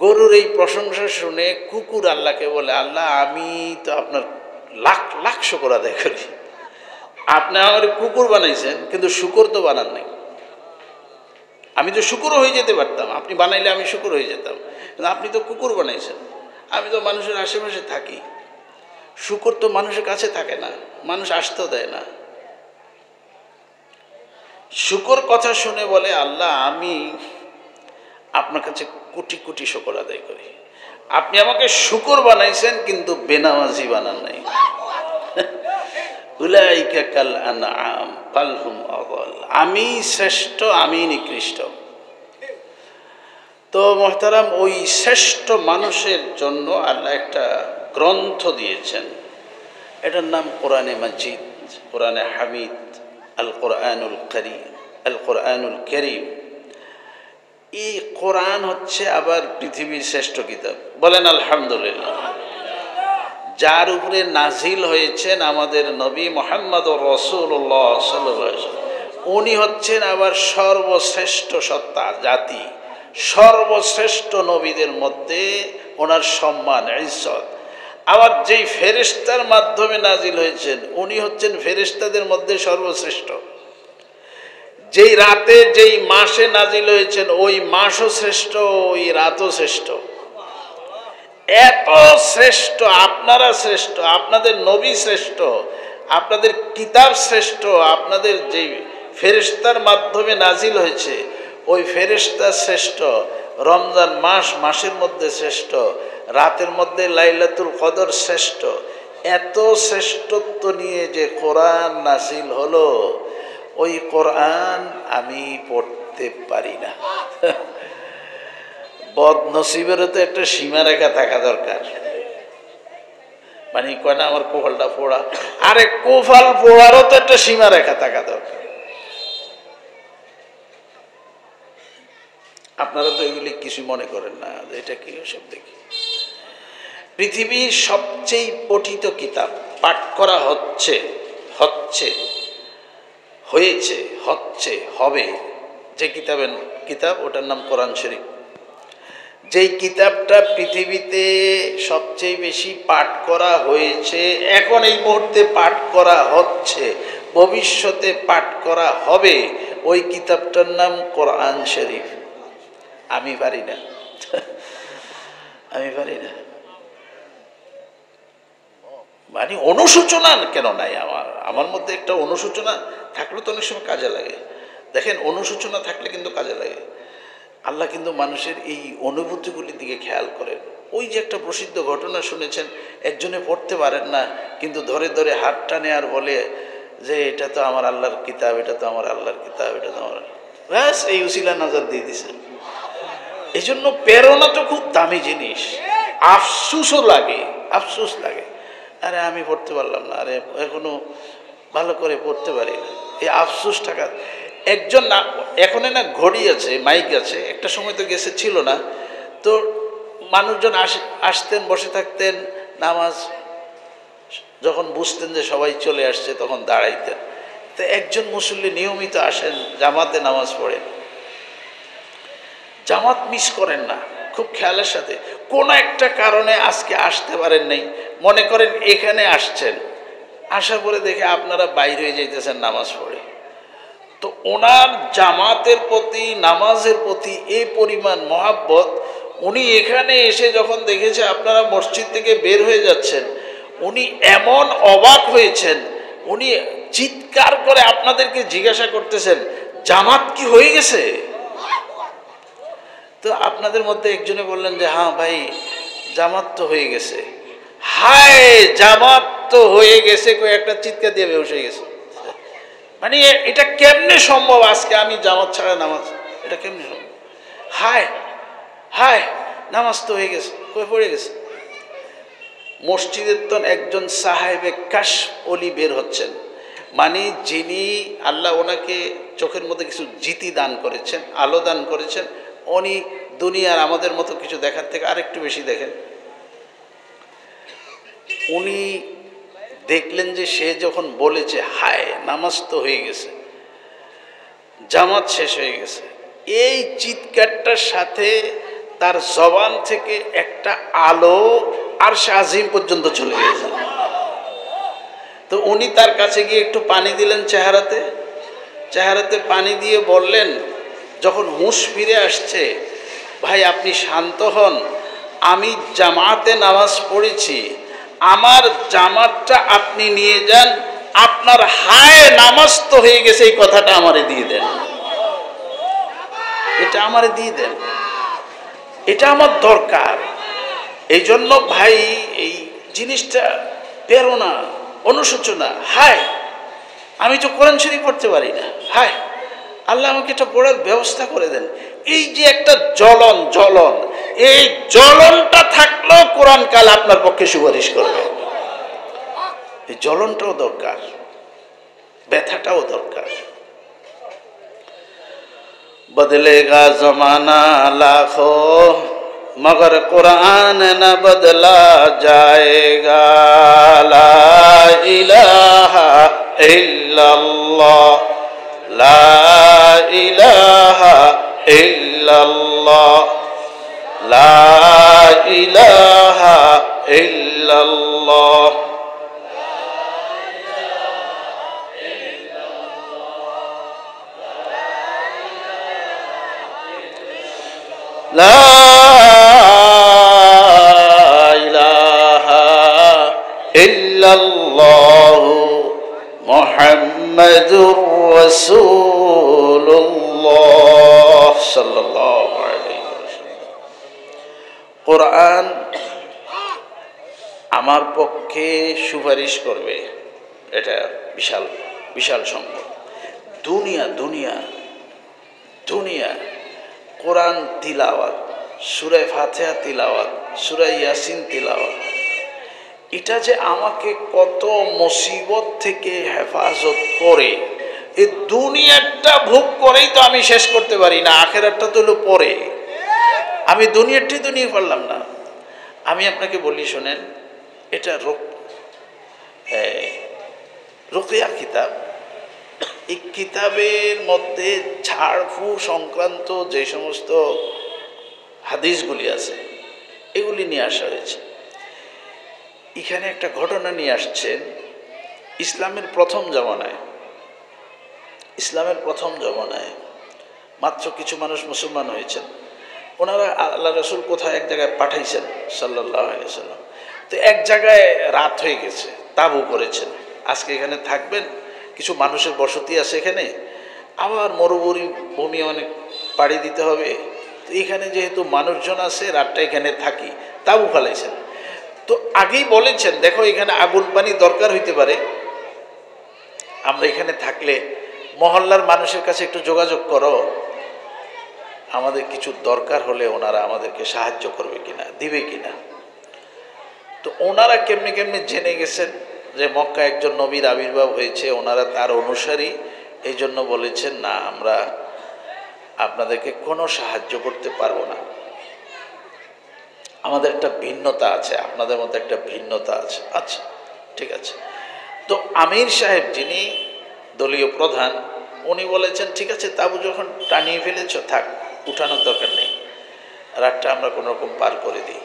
গরুর এই প্রশংসা শুনে কুকুর আল্লাহকে বলে, আল্লাহ আমি তো আপনার লাখ লাখ শুকর আদায় করি, আপনি আমার কুকুর বানাইছেন কিন্তু শুকর তো বানান নাই। আমি তো শুকরও হয়ে যেতে পারতাম, আপনি বানাইলে আমি শুকর হয়ে যেতাম, কিন্তু আপনি তো কুকুর বানাইছেন। আমি তো মানুষের আশেপাশে থাকি, শুকর তো মানুষের কাছে থাকে না, মানুষ আসতেও দেয় না। শুকর কথা শুনে বলে, আল্লাহ আমি আপনার কাছে কোটি কোটি শুকর আদায় করি, আপনি আমাকে শুকর বানাইছেন কিন্তু বেনামাজি বানান নাই। উলাইকা কাল আনআম বাল হুম আযাল, আমি শ্রেষ্ঠ, আমি নিকৃষ্ট। তো মুহতারাম, ওই শ্রেষ্ঠ মানুষের জন্য আল্লাহ একটা গ্রন্থ দিয়েছেন, এটার নাম কোরআনে মাজিদ, কোরআনে হামিদ, আল কোরআনুল কারীম, আল কোরআনুল কারীম। এই কোরআন হচ্ছে আবার পৃথিবীর শ্রেষ্ঠ কিতাব, বলেন আলহামদুলিল্লাহ। যার উপরে নাজিল হয়েছেন আমাদের নবী মুহাম্মদুর রাসূলুল্লাহ সাল্লাল্লাহু আলাইহি ওয়াসাল্লাম, উনি হচ্ছেন আবার সর্বশ্রেষ্ঠ সত্তা জাতি, সর্বশ্রেষ্ঠ নবীদের মধ্যে ওনার সম্মান ইজ্জত। আবার যেই ফেরেশতার মাধ্যমে নাজিল হয়েছেন উনি হচ্ছেন ফেরেশতাদের মধ্যে সর্বশ্রেষ্ঠ। যেই রাতে যেই মাসে নাজিল হয়েছেন ওই মাসও শ্রেষ্ঠ, ওই রাতও শ্রেষ্ঠ। এত শ্রেষ্ঠ, আপনারা শ্রেষ্ঠ, আপনাদের নবী শ্রেষ্ঠ, আপনাদের কিতাব শ্রেষ্ঠ, আপনাদের যেই ফেরেশতার মাধ্যমে নাজিল হয়েছে ওই ফেরেশতা শ্রেষ্ঠ, রমজান মাস মাসের মধ্যে শ্রেষ্ঠ, রাতের মধ্যে লাইলাতুল কদর শ্রেষ্ঠ। এত শ্রেষ্ঠত্ব নিয়ে যে কোরআন নাজিল হলো, ওই কোরআন আমি পড়তে পারি না। বদনসিবেরও তো একটা সীমারেখা থাকা দরকার। মানে কয় না আমার কোফালটা পোড়া, আরে কোফাল পোড়ারও তো একটা সীমারেখা থাকা দরকার। আপনারা তো এগুলি কিছু মনে করেন না, এটা কি সব দেখি। পৃথিবীর সবচেয়ে পঠিত কিতাব পাঠ করা হচ্ছে, হয়েছে, হচ্ছে, হবে, যে কিতাব ওটার নাম কোরআন শরীফ। যেই কিতাবটা পৃথিবীতে সবচেয়ে বেশি পাঠ করা হয়েছে, এখন এই মুহূর্তে পাঠ করা হচ্ছে, ভবিষ্যতে পাঠ করা হবে, ওই কিতাবটার নাম কোরআন শরীফ। আমি পারি না, আমি পারি না। মানে অনুশোচনা কেন নাই আমার মধ্যে একটা অনুশোচনা থাকলে তো অনেক সময় কাজে লাগে। দেখেন, অনুশোচনা থাকলে কিন্তু কাজে লাগে। আল্লাহ কিন্তু মানুষের এই অনুভূতিগুলির দিকে খেয়াল করেন। ওই যে একটা প্রসিদ্ধ ঘটনা শুনেছেন, একজনে পড়তে পারেন না কিন্তু ধরে ধরে হাত টানে আর বলে যে এটা তো আমার আল্লাহর কিতাব, এটা তো আমার আল্লাহর কিতাব, এটা তো আমার, ব্যাস এই উসিলা নাজার দিয়ে দিছে। এই জন্য প্রেরণা তো খুব দামি জিনিস, আফসুসও লাগে, আফসুস লাগে, আরে আমি পড়তে পারলাম না, আরে এখনো ভালো করে পড়তে পারি না, এই আফসুস টাকা। একজন এখন না ঘড়ি আছে, মাইক আছে, একটা সময় তো গেছে ছিল না, তো মানুষজন আসতেন, বসে থাকতেন, নামাজ যখন বুঝতেন যে সবাই চলে আসছে তখন দাঁড়াইতেন। তো একজন মুসল্লি নিয়মিত আসেন, জামাতে নামাজ পড়েন, জামাত মিস করেন না, খুব খেয়ালের সাথে। কোন একটা কারণে আজকে আসতে পারেন নাই, মনে করেন এখানে আসছেন, আসার পরে দেখে আপনারা বাইরে হয়ে যাইতেছেন নামাজ পড়ে। তো ওনার জামাতের প্রতি, নামাজের প্রতি এই পরিমাণ মহাব্বত, উনি এখানে এসে যখন দেখেছে আপনারা মসজিদ থেকে বের হয়ে যাচ্ছেন, উনি এমন অবাক হয়েছেন, উনি চিৎকার করে আপনাদেরকে জিজ্ঞাসা করতেছেন জামাত কি হয়ে গেছে? তো আপনাদের মধ্যে একজনে বললেন যে হ্যাঁ ভাই, জামাত তো হয়ে গেছে। হায়, জামাত তো হয়ে গেছে, একটা চিৎকার দিয়ে বেহুশ হয়ে গেছে। মানে এটা কেমনে সম্ভব? আজকে আমি জামাত ছাড়া নামাজ, এটা কেমনে সম্ভব? হায় হায়, নামাজ তো হয়ে গেছে, কই পড়ে গেছে। মসজিদের তো একজন সাহেবে কাশ অলি বের হচ্ছেন, মানে যিনি আল্লাহ ওনাকে চোখের মধ্যে কিছু জিতি দান করেছেন, আলো দান করেছেন, উনি দুনিয়ার আমাদের মতো কিছু দেখার থেকে আরেকটু বেশি দেখেন। উনি দেখলেন যে সে যখন বলেছে হায় নামাজ তো হয়ে গেছে, জামাত শেষ হয়ে গেছে, এই চিৎকারটার সাথে তার জবান থেকে একটা আলো আরশে আজিম পর্যন্ত চলে গেছে। তো উনি তার কাছে গিয়ে একটু পানি দিলেন চেহারাতে পানি দিয়ে বললেন, যখন হুঁশ ফিরে আসছে, ভাই আপনি শান্ত হন, আমি জামাতে নামাজ পড়েছি, আমার জামাতটা আপনি নিয়ে যান, আপনার হায় নামাজ তো হয়ে গেছে এই কথাটা আমারে দিয়ে দেন, এটা আমারে দিয়ে দেন, এটা আমার দরকার। এই জন্য ভাই এই জিনিসটা প্রেরণা, অনুশোচনা, হায় আমি তো কোরআন শরীফ পড়তে পারি না, হায় আল্লাহ আমাকে এটা পড়ার ব্যবস্থা করে দেন। এই যে একটা জ্বলন, এই জ্বলনটা থাকলেও কোরআন কাল আপনার পক্ষে সুপারিশ করবে। এই জ্বলনটাও দরকার, ব্যথাটাও দরকার। बदलेगा जमाना लाखों मगर कुरान न बदला जाएगा। ला इलाहा इल्लल्लाह, ला इलाहा इल्लल्लाह, ला इलाहा इल्लल्लाह। لا إله إلا الله محمد رسول الله صلى الله عليه وسلم। কোরআন আমার পক্ষে সুপারিশ করবে, এটা বিশাল বিশাল সম্পদ। দুনিয়া দুনিয়া দুনিয়া কোরআন তিলাওয়াত, সূরা ফাতিহা তিলাওয়াত, সূরা ইয়াসিন তিলাওয়াত, এটা যে আমাকে কত মুসিবত থেকে হেফাজত করে। এই দুনিয়াটা ভোগ করেই তো আমি শেষ করতে পারি না, আখেরাতটা তো হলো পরে। আমি দুনিয়াটাই তো নিয়ে পারলাম না। আমি আপনাকে বলি শোনেন, এটা রুকিয়া কিতাব। এই কিতাবের মধ্যে ঝাড়ফু সংক্রান্ত যে সমস্ত হাদিসগুলি আছে এগুলি নিয়ে আসা হয়েছে। এখানে একটা ঘটনা নিয়ে আসছেন। ইসলামের প্রথম জমানায় মাত্র কিছু মানুষ মুসলমান হয়েছেন। ওনারা আল্লাহ রসুল কোথায় এক জায়গায় পাঠাইছেন সাল্লাল্লাহু আলাইহি ওয়াসাল্লাম। তো এক জায়গায় রাত হয়ে গেছে, তাঁবু করেছেন, আজকে এখানে থাকবেন, কিছু মানুষের বসতি আছে এখানে, আবার মরুভূমি অনেক পাড়ি দিতে হবে, তো এখানে যেহেতু মানুষজন আছে রাতটা এখানে থাকি, তাঁবু ফেলাইছেন। তো আগেই বলেছেন, দেখো এখানে আগুন পানি দরকার হইতে পারে, আমরা এখানে থাকলে মহল্লার মানুষের কাছে একটু যোগাযোগ করো, আমাদের কিছু দরকার হলে ওনারা আমাদেরকে সাহায্য করবে কিনা, দিবে কিনা। তো ওনারা কেমনে কেমনে জেনে গেছেন যে মক্কা একজন নবীর আবির্ভাব হয়েছে, ওনারা তার অনুসারী, এই জন্য বলেছেন না আমরা আপনাদেরকে কোনো সাহায্য করতে পারবো না, আমাদের একটা ভিন্নতা আছে, আপনাদের মধ্যে একটা ভিন্নতা আছে। আচ্ছা ঠিক আছে। তো আমির সাহেব যিনি দলীয় প্রধান, উনি বলেছেন ঠিক আছে, তাবু যখন টানিয়ে ফেলেছ থাক, উঠানোর দরকার নেই, রাতটা আমরা কোনো রকম পার করে দিই।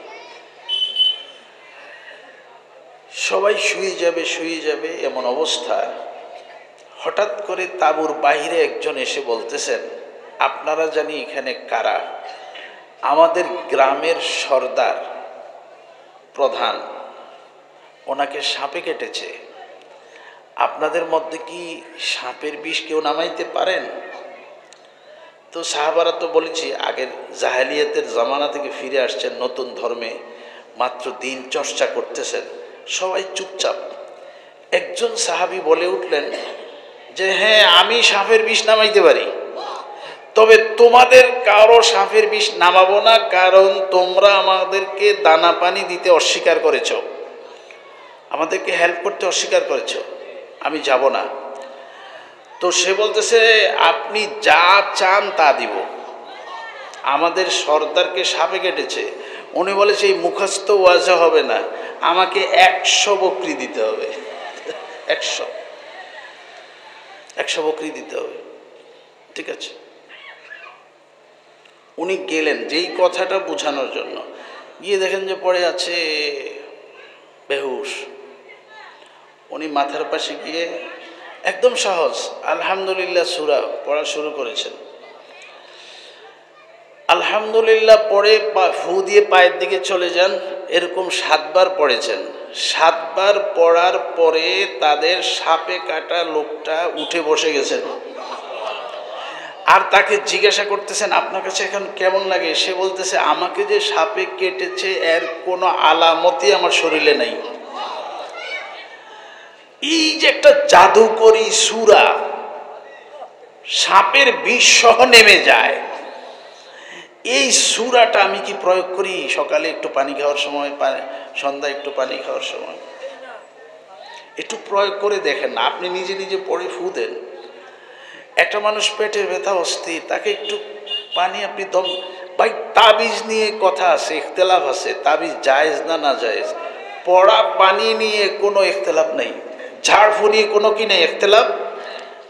সবাই শুয়ে যাবে এমন অবস্থা, হঠাৎ করে তাঁবুর বাইরে একজন এসে বলতেছেন, আপনারা জানি এখানে কারা? আমাদের গ্রামের সর্দার প্রধান, ওনাকে সাপে কেটেছে, আপনাদের মধ্যে কি সাপের বিষ কেউ নামাইতে পারেন? তো সাহাবারা তো বলেছি আগের জাহেলিয়াতের জামানা থেকে ফিরে আসছেন, নতুন ধর্মে মাত্র দিন চর্চা করতেছেন, সবাই চুপচাপ। একজন সাহাবী বলে উঠলেন যে হ্যাঁ আমি সাপের বিষ নামাইতে পারি, তবে তোমাদের কারো সাপের বিষ নামাবো না, কারণ তোমরা আমাদেরকে দানা পানি দিতে অস্বীকার করেছ, আমাদেরকে হেল্প করতে অস্বীকার করেছ, আমি যাব না। তো সে বলতেছে আপনি যা চান তা দিব, আমাদের সর্দারকে সাপে কেটেছে, উনি বলে সেই মুখস্থ ওয়াজে হবে না, আমাকে 100 বকরি দিতে হবে। 100 বকরি দিতে হবে। ঠিক আছে, উনি গেলেন যেই কথাটা বোঝানোর জন্য, গিয়ে দেখেন যে পড়ে আছে বেহুশ। উনি মাথার পাশে গিয়ে একদম সহজ আলহামদুলিল্লাহ সূরা পড়া শুরু করেছেন। আলহামদুলিল্লাহ পড়ে ফু দিয়ে পায়ের দিকে চলে যান, এরকম 7 বার পড়েছেন। 7 বার পড়ার পরে তাদের সাপে কাটা লোকটা উঠে বসে গেছেন, আর তাকে জিজ্ঞাসা করতেছেন আপনার কাছে এখন কেমন লাগে? সে বলতেছে আমাকে যে সাপে কেটেছে এর কোনো আলামতই আমার শরীরে নাই। এই যে একটা জাদুকরী সূরা সাপের বিষ সহ নেমে যায়, এই সূরাটা আমি কি প্রয়োগ করি সকালে একটু পানি খাওয়ার সময়, সন্ধ্যায় একটু পানি খাওয়ার সময়? একটু প্রয়োগ করে দেখেন না, আপনি নিজে নিজে পড়ে ফু দেন। একটা মানুষ পেটের ব্যথা অস্থির, তাকে একটু পানি আপনি দম, ভাই তাবিজ নিয়ে কথা আছে, ইখতিলাফ আছে, তাবিজ জায়েজ না না জায়েজ, পড়া পানি নিয়ে কোনো ইখতিলাফ নেই, ঝাড়ফু নিয়ে কোনো কি নেই, ইখতিলাফ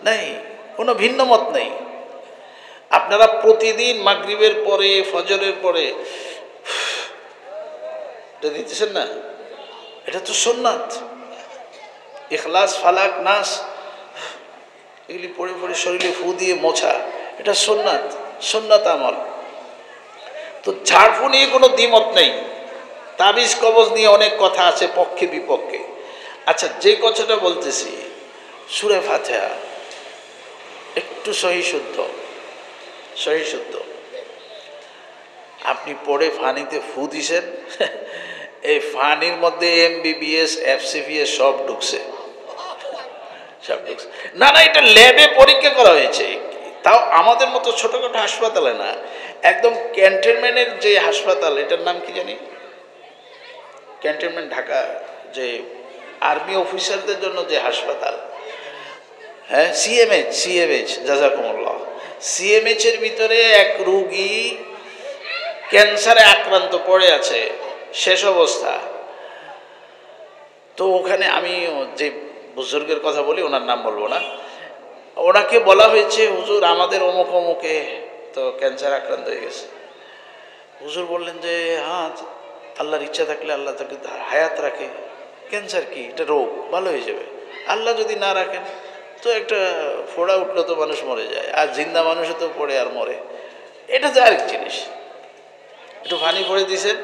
নেই, কোনো ভিন্ন মত নেই। আপনারা প্রতিদিন মাগরিবের পরে ফজরের পরে এটা দিতেছেন না, এটা তো সুন্নাত। ইখলাস ফালাক নাস এগুলি পড়ে পড়ে শরীরে ফু দিয়ে মোছা, এটা সুন্নাত, সুন্নাত আমল। তো ঝাড়ফু নিয়ে কোনো দ্বিমত নেই, তাবিজ কবজ নিয়ে অনেক কথা আছে পক্ষে বিপক্ষে। আচ্ছা, যে কথাটা বলতেছি সূরা ফাতিহা একটু সহি শুদ্ধ আপনি পড়ে ফানিতে ফু দিছেন, এই ফানির মধ্যে MBBS FCPS সব ঢুকছে। না না, এটা ল্যাবে পরীক্ষা করা হয়েছে, তাও আমাদের মতো ছোটখাটো হাসপাতালে না, একদম ক্যান্টনমেন্টের যে হাসপাতাল, এটার নাম কি জানি, ক্যান্টনমেন্ট ঢাকা, যে আর্মি অফিসারদের জন্য যে হাসপাতাল, হ্যাঁ সিএমএইচ জাযাকুমুল্লাহ, সিএমএইচ এর ভিতরে এক রোগী ক্যান্সারে আক্রান্ত পড়ে আছে, শেষ অবস্থা। তো ওখানে আমি যে বুজুর্গের কথা বলি, ওনার নাম বলবো না, ওনাকে বলা হয়েছে হুজুর আমাদের অমুক অমুকে তো ক্যান্সার আক্রান্ত হয়ে গেছে। হুজুর বললেন যে হ্যাঁ, আল্লাহর ইচ্ছা থাকলে আল্লাহ তাকে হায়াত রাখে, ক্যান্সার কি এটা রোগ, ভালো হয়ে যাবে। আল্লাহ যদি না রাখেন তো একটা ফোড়া উঠলে তো মানুষ মরে যায়, আর জিন্দা মানুষও তো পড়ে আর মরে, এটা তো আরেক জিনিস। একটু পানি পড়ে দিয়েছেন,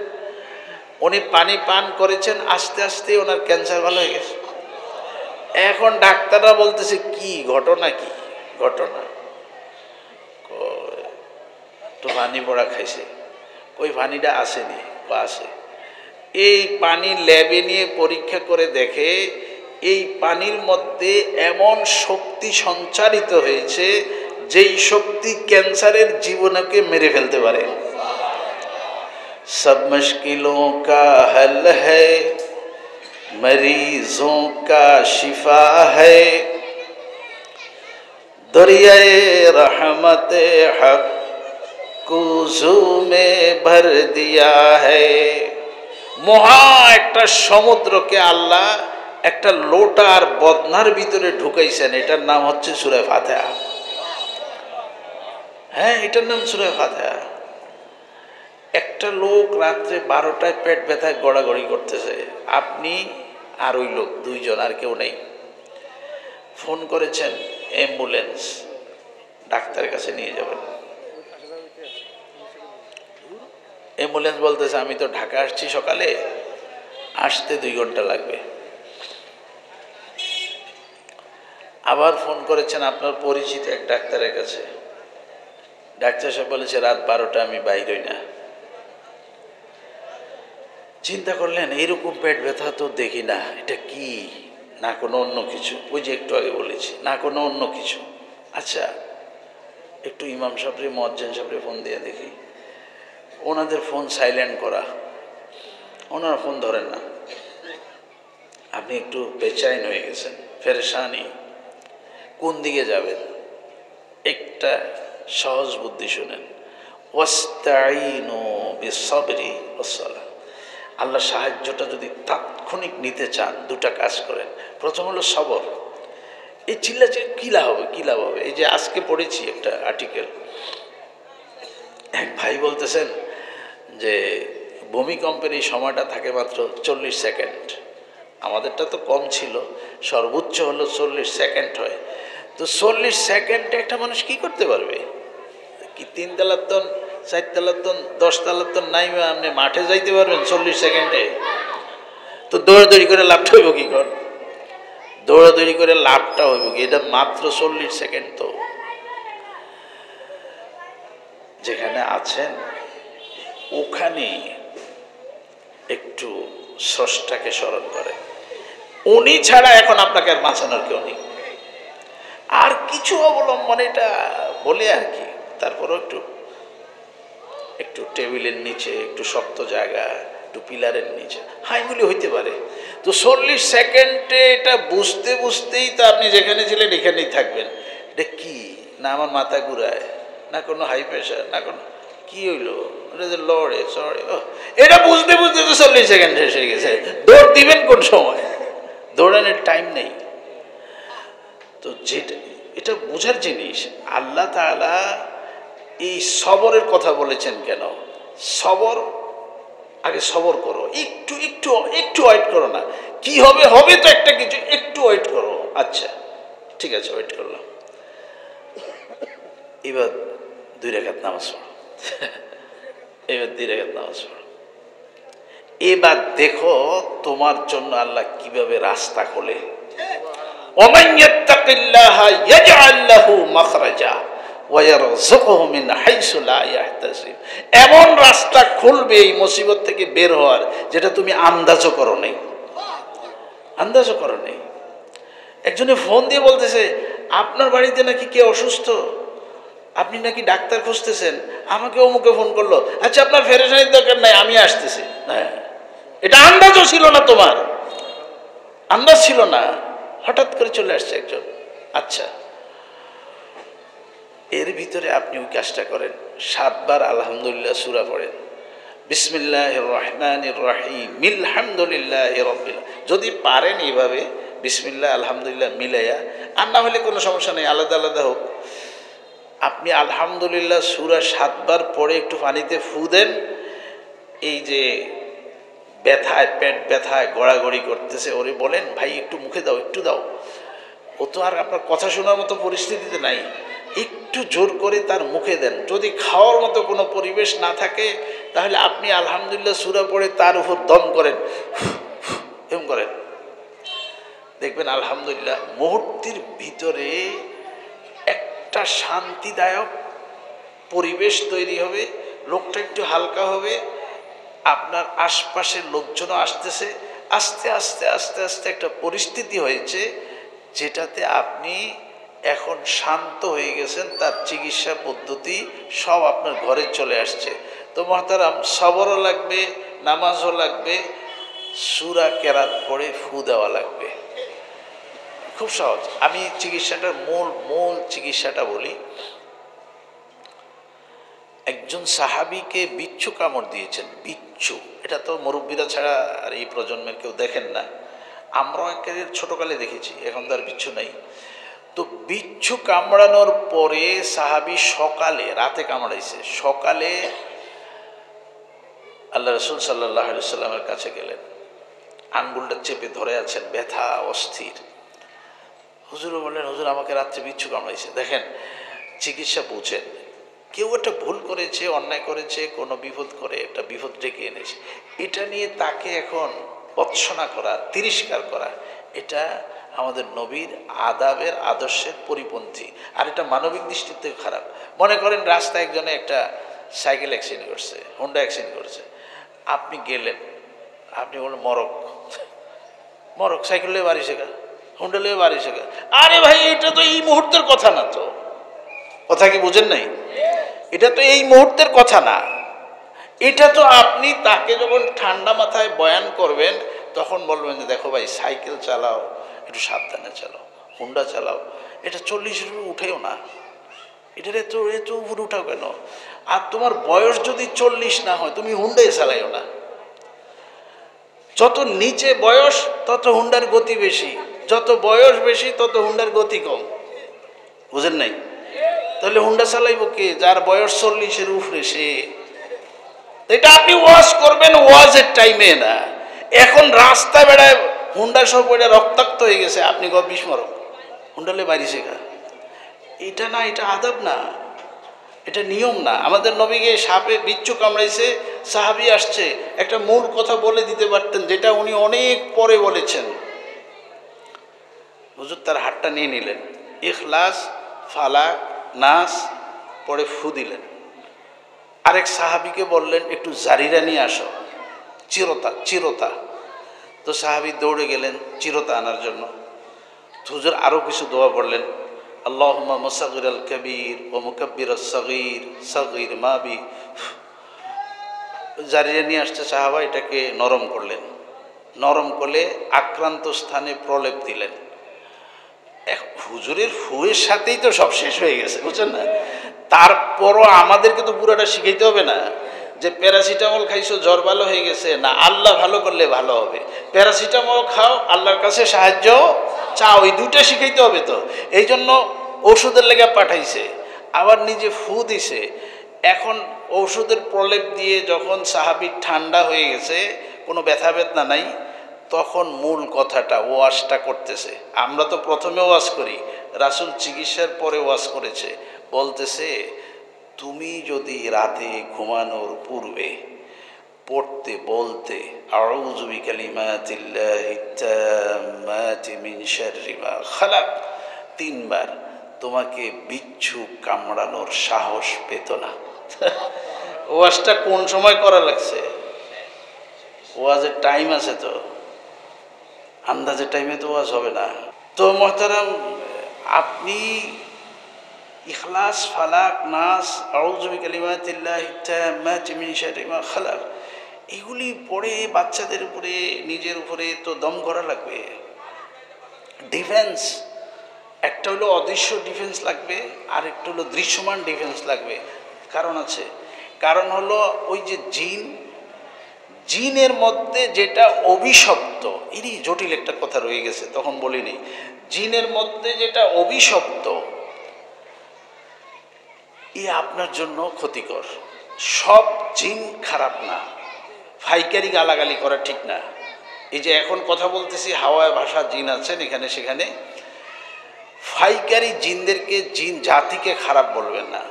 উনি পানি পান করেছেন, আস্তে আস্তে ওনার ক্যান্সার ভালো হয়ে গেছে। এখন ডাক্তাররা বলতেছে কি ঘটনা, কি ঘটনা, তো পানি পড়া খাইছে, ওই পানিটা আসেনি, আসে। এই পানি ল্যাবে নিয়ে পরীক্ষা করে দেখে এই পানির মধ্যে এমন শক্তি সঞ্চারিত হয়েছে যেই শক্তি ক্যান্সারের জীবনকে মেরে ফেলতে পারে। সব মুশকিলোं का हल है, मरीजों का शिफा है, दरियाए रहमत हक कुजू में भर दिया है। মহা একটা সমুদ্রকে আল্লাহ একটা লোটার বদনার ভিতরে ঢুকাইছেন, এটার নাম হচ্ছে সূরা ফাতিহা। হ্যাঁ, এটার নাম সূরা ফাতিহা। একটা লোক রাত্রে 12টায় পেট ব্যথায় গড়াগড়ি করতেছে, আপনি আর ওই লোক দুইজন, আর কেউ নেই। ফোন করেছেন অ্যাম্বুলেন্স, ডাক্তারের কাছে নিয়ে যাবেন। অ্যাম্বুলেন্স বলতেছে আমি তো ঢাকা আসছি সকালে, আসতে 2 ঘন্টা লাগবে। আবার ফোন করেছেন আপনার পরিচিত এক ডাক্তারের কাছে, ডাক্তার সাহেব বলেছে রাত 12টা আমি বাইর হই না। চিন্তা করলেন এইরকম পেট ব্যথা তো দেখি না, এটা কি, না কোনো অন্য কিছু, ওই যে একটু আগে বলেছি, না কোনো অন্য কিছু। আচ্ছা, একটু ইমাম সাহেবরে মুয়াজ্জিন সাহেবরে ফোন দিয়ে দেখি। ওনাদের ফোন সাইলেন্ট করা, ওনারা ফোন ধরেন না। আপনি একটু বেচাইন হয়ে গেছেন, পেরেশানি, কোন দিকে যাবেন? একটা সহজ বুদ্ধি শুনেন, ওয়াস্তাঈনু বিসসবরি ওয়াসসালাহ। আল্লাহ সাহায্যটা যদি তাৎক্ষণিক নিতে চান দুটা কাজ করেন। প্রথম হলো সবর। এই চিল্লাচে কী লাভ হবে, কী লাভ হবে? এই যে আজকে পড়েছি একটা আর্টিকেল, এক ভাই বলতেছেন যে ভূমিকম্পের এই সময়টা থাকে মাত্র 40 সেকেন্ড। আমাদেরটা তো কম ছিল, সর্বোচ্চ হলো 40 সেকেন্ড হয়। তো 40 সেকেন্ডে একটা মানুষ কি করতে পারবে? কি 3 তলার তন, 4 তলার তন, 10 তলার তন নাই, আপনি মাঠে যাইতে পারবেন 40 সেকেন্ডে? তো দৌড়াদৌড়ি করে লাভটা হইব কি কর? দৌড়াদৌড়ি করে লাভটা হইব কি? এটা মাত্র 40 সেকেন্ড। তো যেখানে আছেন ওখানে একটু স্রষ্টাকে স্মরণ করে। উনি ছাড়া এখন আপনাকে আর বাঁচানোর কেউ নেই। আর কিছু অবলম্বন এটা বলে আর কি, তারপরও একটু একটু টেবিলের নিচে, একটু শক্ত জায়গা, একটু পিলারের নিচে হাইগুলি হইতে পারে। তো 40 সেকেন্ডে এটা বুঝতে বুঝতেই তো আপনি যেখানে ছিলেন এখানেই থাকবেন। এটা কি না আমার মাথা ঘুরায়, না কোনো হাই প্রেশার, না কোনো কি হইলো, এটা যে লড়ে চড়ে, এটা বুঝতে বুঝতে তো 40 সেকেন্ড শেষ হয়ে গেছে। দৌড় দিবেন কোন সময়? দৌড়ানোর টাইম নেই। তো যেটা এটা বোঝার জিনিস, আল্লাহ তাআলা এই সবরের কথা বলেছেন কেন? সবর, আগে সবর করো, একটু একটু একটু ওয়েট করো না। কি হবে হবে তো একটা কিছু, একটু ওয়েট করো। আচ্ছা ঠিক আছে, ওয়েট করলাম, এবার 2 রাকাত নামাজ পড়ো। এবার 2 রাকাত নামাজ পড়ো। এবার দেখো তোমার জন্য আল্লাহ কিভাবে রাস্তা খোলে। ওমান ইয়াত্তাকিল্লাহা ইয়াজআল লাহু মাখরাজা ওয়া ইয়ারযুকুহু মিন হাইসু লা ইয়াহতাসিব। এমন রাস্তা খুলবে এই মুসিবত থেকে বের হওয়ার, যেটা তুমি আন্দাজও করো নাই, আন্দাজও করো নাই। একজনে ফোন দিয়ে বলতেছে আপনার বাড়িতে নাকি কে অসুস্থ, আপনি নাকি ডাক্তার খুঁজতেছেন। আমাকে অমুকে ফোন করলো, আচ্ছা আপনার ফেরেশানির দরকার নাই, আমি আসতেছি। হ্যাঁ, এটা আন্দাজও ছিল না, তোমার আন্দাজ ছিল না, হঠাৎ করে চলে আসছে একজন। আচ্ছা, এর ভিতরে আপনি ওই কাজটা করেন, 7 বার আলহামদুলিল্লাহ সূরা পড়েন, বিসমিল্লাহির রহমানির রহিম আলহামদুলিল্লাহি রাব্বিল। যদি পারেন এইভাবে বিসমিল্লাহ আলহামদুলিল্লাহ মিলাইয়া, আর না হলে কোনো সমস্যা নেই, আলাদা আলাদা হোক। আপনি আলহামদুলিল্লাহ সূরা 7 বার পড়ে একটু পানিতে ফু দেন। এই যে ব্যথায়, পেট ব্যথায় গড়াগড়ি করতেছে, ওরে বলেন ভাই একটু মুখে দাও, একটু দাও। ও তো আর আপনার কথা শোনার মতো পরিস্থিতিতে নাই, একটু জোর করে তার মুখে দেন। যদি খাওয়ার মতো কোনো পরিবেশ না থাকে, তাহলে আপনি আলহামদুলিল্লাহ সূরা পড়ে তার উপর দম করেন, এরকম করেন, দেখবেন আলহামদুলিল্লাহ মুহূর্তের ভিতরে একটা শান্তিদায়ক পরিবেশ তৈরি হবে, লোকটা একটু হালকা হবে, আপনার আশপাশের লোকজনও আসতেছে, আস্তে আস্তে আস্তে আস্তে একটা পরিস্থিতি হয়েছে যেটাতে আপনি এখন শান্ত হয়ে গেছেন। তার চিকিৎসা পদ্ধতি সব আপনার ঘরে চলে আসছে। তো মহতারাম, সবরও লাগবে, নামাজও লাগবে, সূরা কেরাত পড়ে ফু দেওয়া লাগবে। খুব সহজ। আমি চিকিৎসাটার মূল চিকিৎসাটা বলি। একজন সাহাবীকে বিচ্ছু কামড় দিয়েছেন। বিচ্ছু, এটা তো মুরব্বীরা ছাড়া আর এই প্রজন্মের কেউ দেখেন না, আমরাও একেবারে ছোটোকালে দেখেছি, এখন তো আর বিচ্ছু নাই। তো বিচ্ছু কামড়ানোর পরে সাহাবী সকালে, রাতে কামড়াইছে, সকালে আল্লাহ রাসূল সাল্লাল্লাহু আলাইহি সাল্লামের কাছে গেলেন, আঙ্গুলটা চেপে ধরে আছেন, ব্যথা, অস্থির। হুজুরও বললেন হুজুর আমাকে রাত্রে বিচ্ছু কামড়াইছে। দেখেন চিকিৎসা বুঝেন, কেউ একটা ভুল করেছে, অন্যায় করেছে, কোনো বিপদ করে একটা বিপদ ডেকে এনেছে, এটা নিয়ে তাকে এখন ভৎসনা করা, তিরস্কার করা, এটা আমাদের নবীর আদাবের আদর্শের পরিপন্থী। আর এটা মানবিক দৃষ্টির থেকে খারাপ। মনে করেন রাস্তায় একজনে একটা সাইকেল অ্যাক্সিডেন্ট করছে, হোন্ডা অ্যাক্সিডেন্ট করছে, আপনি গেলেন, আপনি বললেন মরক মরক, সাইকেল নিয়ে বাড়ি শেখা, হোন্ডা নিয়ে বাড়ি শেখা। আরে ভাই, এটা তো এই মুহূর্তের কথা না। তো কথা কি বুঝেন নাই? এটা তো এই মুহূর্তের কথা না। এটা তো আপনি তাকে যখন ঠান্ডা মাথায় বয়ান করবেন, তখন বলবেন যে দেখো ভাই, সাইকেল চালাও একটু সাবধানে চালাও, হুন্ডা চালাও, এটা 40-এর উপরে উঠেও না, এটার এত এত উপরে উঠাও কেন? আর তোমার বয়স যদি 40 না হয় তুমি হুন্ডাই চালাইও না। যত নিচে বয়স তত হুন্ডার গতি বেশি, যত বয়স বেশি তত হুন্ডার গতি কম। বুঝেন নাই? তাহলে হুন্ডা চালাইব কে? যার বয়স 40-এর উপরে সে। এটা আপনি ওয়াজ করবেন ওয়াজের টাইমে না। এখন রাস্তায় বেড়ায় হুন্ডা সব ওইটা রক্তাক্ত হয়ে গেছে, আপনি গো বিস্মরক হুন্ডালে বাড়ি শেখা, এটা না, এটা আদব না, এটা নিয়ম না। আমাদের নবীকে সাপে বিচ্ছু কামড়াইছে, সাহাবী আসছে, একটা মূল কথা বলে দিতে পারতেন যেটা উনি অনেক পরে বলেছেন। হুজুর তার হাতটা নিয়ে নিলেন, ইখলাস, ফালাক, নাস পরে ফু দিলেন। আরেক সাহাবীকে বললেন একটু জারিরা নিয়ে আসো, চিরতা চিরতা। তো সাহাবী দৌড়ে গেলেন চিরতা আনার জন্য। হুজুর আরও কিছু দোয়া পড়লেন, আল্লাহুম্মা মুসাগির আল কবির ও মুকাব্বির সগীর সগীর মাবি। জারিরা নিয়ে আসছে সাহাবা, এটাকে নরম করলেন, নরম করলে আক্রান্ত স্থানে প্রলেপ দিলেন। হুজুরের ফুয়ের সাথেই তো সব শেষ হয়ে গেছে, বুঝছেন না? তারপরও আমাদেরকে তো পুরোটা শিখাইতে হবে না যে প্যারাসিটামল খাইছো জ্বর ভালো হয়ে গেছে, না আল্লাহ ভালো করলে ভালো হবে। প্যারাসিটামল খাও, আল্লাহর কাছে সাহায্য চাও, এই দুইটা শিখাইতে হবে। তো এই জন্য ওষুধের লেগে পাঠাইছে, আবার নিজে ফু দিছে। এখন ঔষধের প্রলেপ দিয়ে যখন সাহাবী ঠান্ডা হয়ে গেছে, কোনো ব্যথা বেদনা নাই, তখন মূল কথাটা ওয়াজটা করতেছে। আমরা তো প্রথমে ওয়াজ করি, রাসূল চিকিৎসার পরে ওয়াজ করেছে। বলতেছে তুমি যদি রাতে ঘুমানোর পূর্বে পড়তে বলতে আউযু বিকালিমাতিল্লাহি তাম্মাতি মিন শাররি মা খালাক 3 বার, তোমাকে বিচ্ছু কামড়ানোর সাহস পেত না। ওয়াজটা কোন সময় করা লাগছে? ওয়াজের টাইম আছে তো, আন্দাজের টাইমে তো ওয়াজ হবে না। তো মোহতারাম, আপনি ইখলাস, ফালাক, নাস, আউযু বিকালিমাতিল্লাহি তাম্মাতি মিন শাররি মা খালাক এগুলি পড়ে বাচ্চাদের উপরে নিজের উপরে তো দম করা লাগবে। ডিফেন্স একটা হলো অদৃশ্য ডিফেন্স লাগবে, আর একটা হলো দৃশ্যমান ডিফেন্স লাগবে। কারণ আছে, কারণ হলো ওই যে জিন, জিনের মধ্যে যেটা অভিশপ্ত, এরই জটিল একটা কথা রয়ে গেছে, তখন বলিনি। জিনের মধ্যে যেটা অভিশপ্ত এ আপনার জন্য ক্ষতিকর। সব জিন খারাপ না, ফাইকারি গালাগালি করা ঠিক না। এই যে এখন কথা বলতেছি, হাওয়ায় ভাষা জিন আছেন এখানে সেখানে, ফাইকারি জিনদেরকে, জিন জাতিকে খারাপ বলবেন না।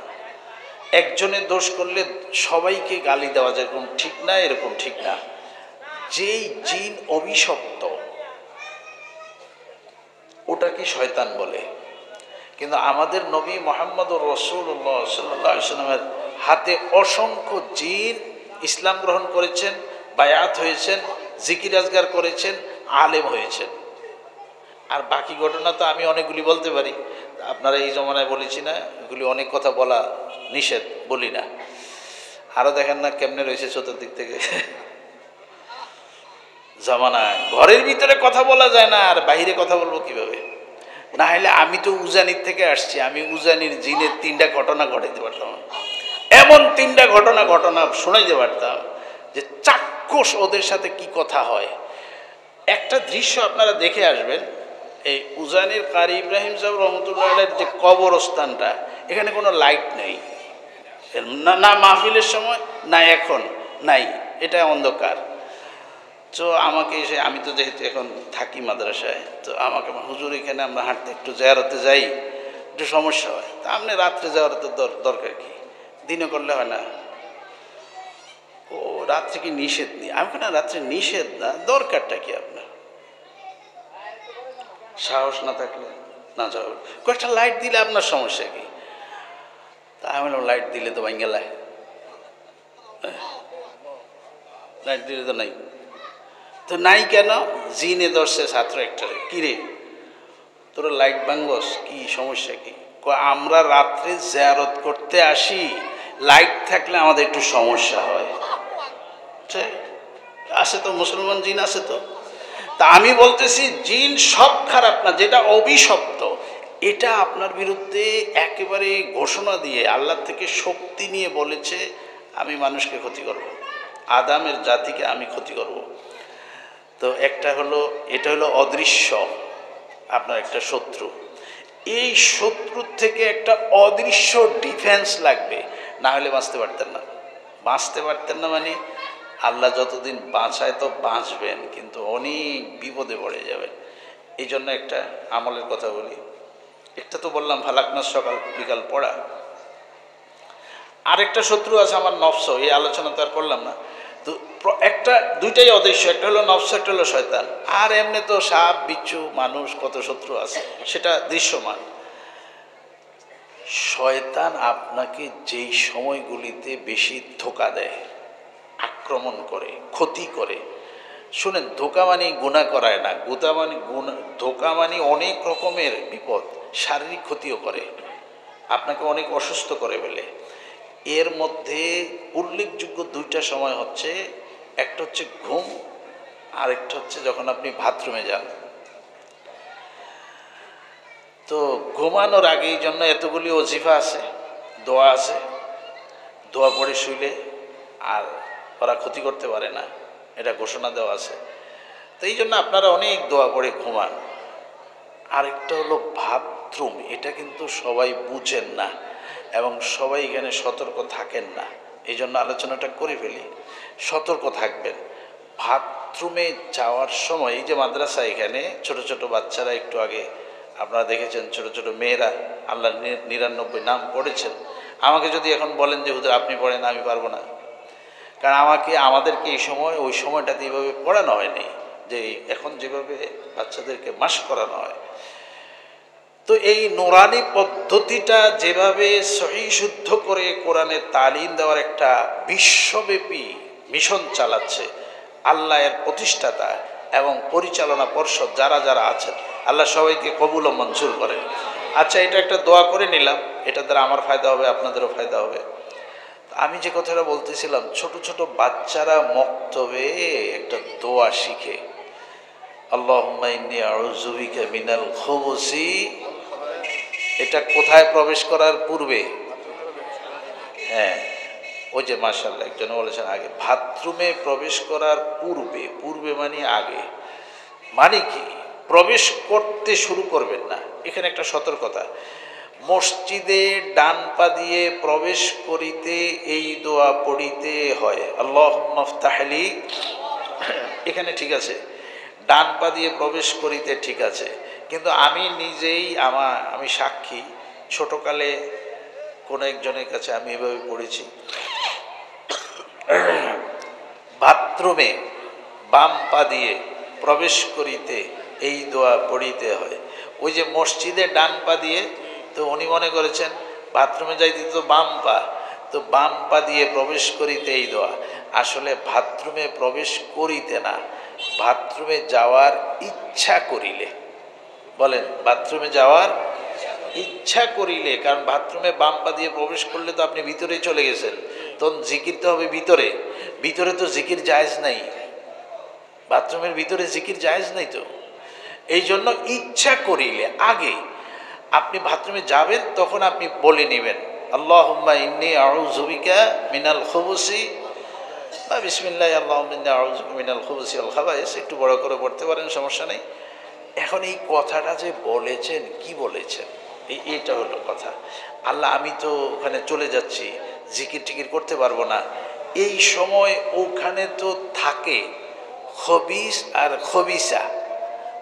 একজনের দোষ করলে সবাইকে গালি দেওয়া যেরকম ঠিক না, এরকম ঠিক না। যেই জিন অভিশপ্ত ওটাকে শয়তান বলে। কিন্তু আমাদের নবী মুহাম্মদুর রাসূলুল্লাহ সাল্লাল্লাহু আলাইহি ওয়াসাল্লামের হাতে অসংখ্য জিন ইসলাম গ্রহণ করেছেন, বায়াত হয়েছেন, জিকির আজগার করেছেন, আলেম হয়েছেন। আর বাকি ঘটনা তো আমি অনেকগুলি বলতে পারি, আপনারা এই জমানায় বলেছি না, এগুলি অনেক কথা বলা নিষেধ, বলি না। আরও দেখেন না কেমনে রয়েছে চতুর্দিক থেকে জামানায়। ঘরের ভিতরে কথা বলা যায় না, আর বাইরে কথা বলবো কিভাবে? না হলে আমি তো উজানির থেকে আসছি, আমি উজানির জিনের 3টা ঘটনা ঘটাইতে পারতাম, এমন 3টা ঘটনা শোনাইতে পারতাম যে চাক্ষুষ ওদের সাথে কি কথা হয়। একটা দৃশ্য আপনারা দেখে আসবেন, এই উজানির কারি ইব্রাহিম সাহেব রহমতুল্লাহ আলাইহির যে কবরস্থানটা, এখানে কোনো লাইট নেই, না মাহফিলের সময় না এখন নাই, এটা অন্ধকার। তো আমাকে এসে, আমি তো যেহেতু এখন থাকি মাদ্রাসায়, তো আমাকে হুজুর এখানে আমরা হাঁটতে একটু জিয়ারতে যাই, একটু সমস্যা হয়, তা আপনি রাত্রে যাওয়ার তো দরকার কি, দিনে করলে হয় না? ও রাত্রে কি নিষেধ নেই? আমি কেন রাত্রে নিষেধ না, দরকারটা কি আপনার? সাহস না থাকলে না যাও, কয়েকটা লাইট দিলে আপনার সমস্যা কি? তা আমি বললাম লাইট দিলে তো ভাঙ্গেলায়, লাইট দিলে তো নাই। তো নাই কেন? জিনে ধরছে ছাত্র একটারে, কিরে তোরা লাইট ভাঙ্গস, কি সমস্যা কি? আমরা রাত্রে জিয়ারত করতে আসি, লাইট থাকলে আমাদের একটু সমস্যা হয়। আছে তো মুসলমান জিন আছে তো। তা আমি বলতেছি জিন সব খারাপ না, যেটা অভিশপ্ত। এটা আপনার বিরুদ্ধে একেবারে ঘোষণা দিয়ে আল্লাহ থেকে শক্তি নিয়ে বলেছে, আমি মানুষকে ক্ষতি করব, আদামের জাতিকে আমি ক্ষতি করব। তো একটা হলো, এটা হলো অদৃশ্য আপনার একটা শত্রু। এই শত্রুর থেকে একটা অদৃশ্য ডিফেন্স লাগবে, না হলে বাঁচতে পারতেন না। বাঁচতে পারতেন না মানে আল্লাহ যতদিন বাঁচায় তো বাঁচবেন, কিন্তু অনেক বিপদে পড়ে যাবেন। এই জন্য একটা আমলের কথা বলি। একটা তো বললাম ফালাকনাস সকাল বিকাল পড়া। আরেকটা শত্রু আছে আমার নফস, এই আলোচনা তো আর করলাম না। তো একটা দুইটাই অদৃশ্য, একটা হলো নফস, একটা হলো শয়তান। আর এমনি তো সাপ বিচ্ছু মানুষ কত শত্রু আছে, সেটা দৃশ্যমান। শয়তান আপনাকে যেই সময়গুলিতে বেশি ধোঁকা দেয়, আক্রমণ করে, ক্ষতি করে, শুনেন, ধোঁকা মানে গুনাহ করায় না, ধোঁকা মানে অনেক রকমের বিপদ, শারীরিক ক্ষতিও করে, আপনাকে অনেক অসুস্থ করে ফেলে। এর মধ্যে উল্লেখযোগ্য দুইটা সময় হচ্ছে, একটা হচ্ছে ঘুম, আরেকটা হচ্ছে যখন আপনি বাথরুমে যান। তো ঘুমানোর আগে এই জন্য এতগুলি ওজিফা আছে, দোয়া আছে, দোয়া পড়ে শুইলে আর ওরা ক্ষতি করতে পারে না, এটা ঘোষণা দেওয়া আছে। তো এই জন্য আপনারা অনেক দোয়া পড়ে ঘুমান। আরেকটা হলো বাথরুম, এটা কিন্তু সবাই বুঝেন না এবং সবাই এখানে সতর্ক থাকেন না, এই জন্য আলোচনাটা করে ফেলি। সতর্ক থাকবেন বাথরুমে যাওয়ার সময়। এই যে মাদ্রাসা, এখানে ছোট ছোট বাচ্চারা, একটু আগে আপনারা দেখেছেন ছোট ছোট মেয়েরা আল্লাহ 99 নাম পড়েছেন। আমাকে যদি এখন বলেন যে হুজুর আপনি পড়েন, আমি পারবো না, কারণ আমাদেরকে এই সময় ওই সময়টাতে এইভাবে পড়ানো হয়নি, যে এখন যেভাবে বাচ্চাদেরকে মাস করানো হয়। তো এই নুরানি পদ্ধতিটা যেভাবে সহি শুদ্ধ করে কোরআনের তালিম দেওয়ার একটা বিশ্বব্যাপী মিশন চালাচ্ছে আল্লাহ, এর প্রতিষ্ঠাতা এবং পরিচালনা পর্ষদ যারা যারা আছেন, আল্লাহ সবাইকে কবুল ও মঞ্জুর করেন। আচ্ছা, এটা একটা দোয়া করে নিলাম, এটা দ্বারা আমার ফায়দা হবে, আপনাদেরও ফায়দা হবে। আমি যে কথাটা বলতেছিলাম, ছোট ছোট বাচ্চারা মক্তবে একটা দোয়া শিখে, আল্লাহুম্মা ইন্নী আউযু বিকা মিনাল খুবুসি। এটা কোথায় প্রবেশ করার পূর্বে? হ্যাঁ, ওই যে মাশাআল্লাহ একজন বলেছেন আগে, বাথরুমে প্রবেশ করার পূর্বে। পূর্বে মানে আগে, মানে কি প্রবেশ করতে শুরু করবেন না। এখানে একটা সতর্কতা, মসজিদে ডান পা দিয়ে প্রবেশ করিতে এই দোয়া পড়িতে হয়, আল্লাহুম্মা ইফতাহলি। এখানে ঠিক আছে, ডান পা দিয়ে প্রবেশ করিতে ঠিক আছে, কিন্তু আমি নিজেই আমি সাক্ষী, ছোটকালে কোনো একজনের কাছে আমি এভাবে পড়েছি, বাথরুমে বাম পা দিয়ে প্রবেশ করিতে এই দোয়া পড়িতে হয়। ওই যে মসজিদে ডান পা দিয়ে, তো উনি মনে করেছেন বাথরুমে যাইতে তো বাম পা, তো বাম পা দিয়ে প্রবেশ করিতে এই দোয়া। আসলে বাথরুমে প্রবেশ করিতে না, বাথরুমে যাওয়ার ইচ্ছা করিলে, বলেন বাথরুমে যাওয়ার ইচ্ছা করিলে, কারণ বাথরুমে বাম পা দিয়ে প্রবেশ করলে তো আপনি ভিতরেই চলে গেছেন, তখন জিকির তো হবে ভিতরে। ভিতরে তো জিকির জায়েজ নাই, বাথরুমের ভিতরে জিকির জায়েজ নাই। তো এই জন্য ইচ্ছা করিলে, আগে আপনি বাথরুমে যাবেন তখন আপনি বলে নেবেন আল্লাহুম্মা ইন্নী আউযু বিকা মিনাল খুবুসি, বা বিসমিল্লাহ আল্লাহুম্মা ইন্নী আউযু বিকা মিনাল খুবুসি ওয়াল খাবায়েস, একটু বড় করে পড়তে পারেন, সমস্যা নেই। এখন এই কথাটা যে বলেছেন, কি বলেছেন, এইটা হলো কথা। আল্লাহ, আমি তো ওখানে চলে যাচ্ছি, জিকির টিকির করতে পারবো না। এই সময় ওখানে তো থাকে খবিস আর খবিসা,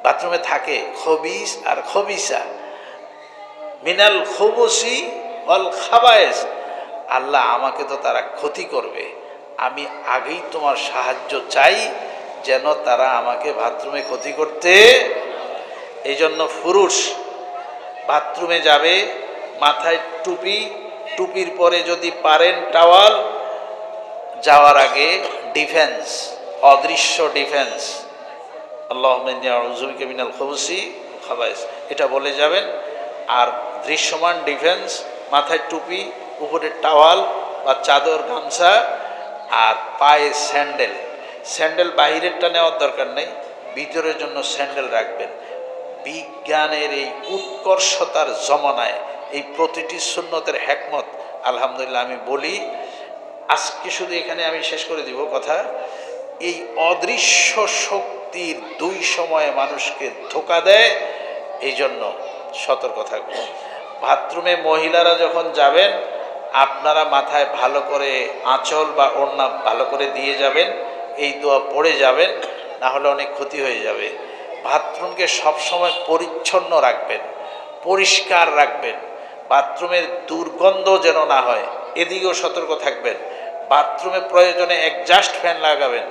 বাথরুমে থাকে খবিস আর খবিসা, মিনাল খুবুসি ওয়াল খাবায়েস। আল্লাহ, আমাকে তো তারা ক্ষতি করবে, আমি আগেই তোমার সাহায্য চাই যেন তারা আমাকে বাথরুমে ক্ষতি করতে। এই জন্য পুরুষ বাথরুমে যাবে, মাথায় টুপি, টুপির পরে যদি পারেন টাওয়াল, যাওয়ার আগে ডিফেন্স, অদৃশ্য ডিফেন্স, আল্লাহুম্মা ইন্নী আউযু বিকা মিনাল খুবুসি ওয়াল খাবায়েস, এটা বলে যাবেন। আর দৃশ্যমান ডিফেন্স, মাথায় টুপি, উপরে টাওয়াল বা চাদর গামছা, আর পায়ে স্যান্ডেল। স্যান্ডেল বাহিরেরটা নেওয়ার দরকার নেই, ভিতরের জন্য স্যান্ডেল রাখবেন। বিজ্ঞানের এই উৎকর্ষতার জমানায় এই প্রতিটি সুন্নতের হিকমত আলহামদুলিল্লাহ আমি বলি। আজকে শুধু এখানে আমি শেষ করে দিব কথা। এই অদৃশ্য শক্তির দুই সময়ে মানুষকে ধোঁকা দেয়, এই জন্য সতর্ক থাকবো। বাথরুমে মহিলারা যখন যাবেন, আপনারা মাথায় ভালো করে আঁচল বা ওড়না ভালো করে দিয়ে যাবেন, এই দোয়া পড়ে যাবেন, না হলে অনেক ক্ষতি হয়ে যাবে। বাথরুমকে সবসময় পরিচ্ছন্ন রাখবেন, পরিষ্কার রাখবেন, বাথরুমের দুর্গন্ধ যেন না হয় এদিকেও সতর্ক থাকবেন। বাথরুমে প্রয়োজনে একজাস্ট ফ্যান লাগাবেন।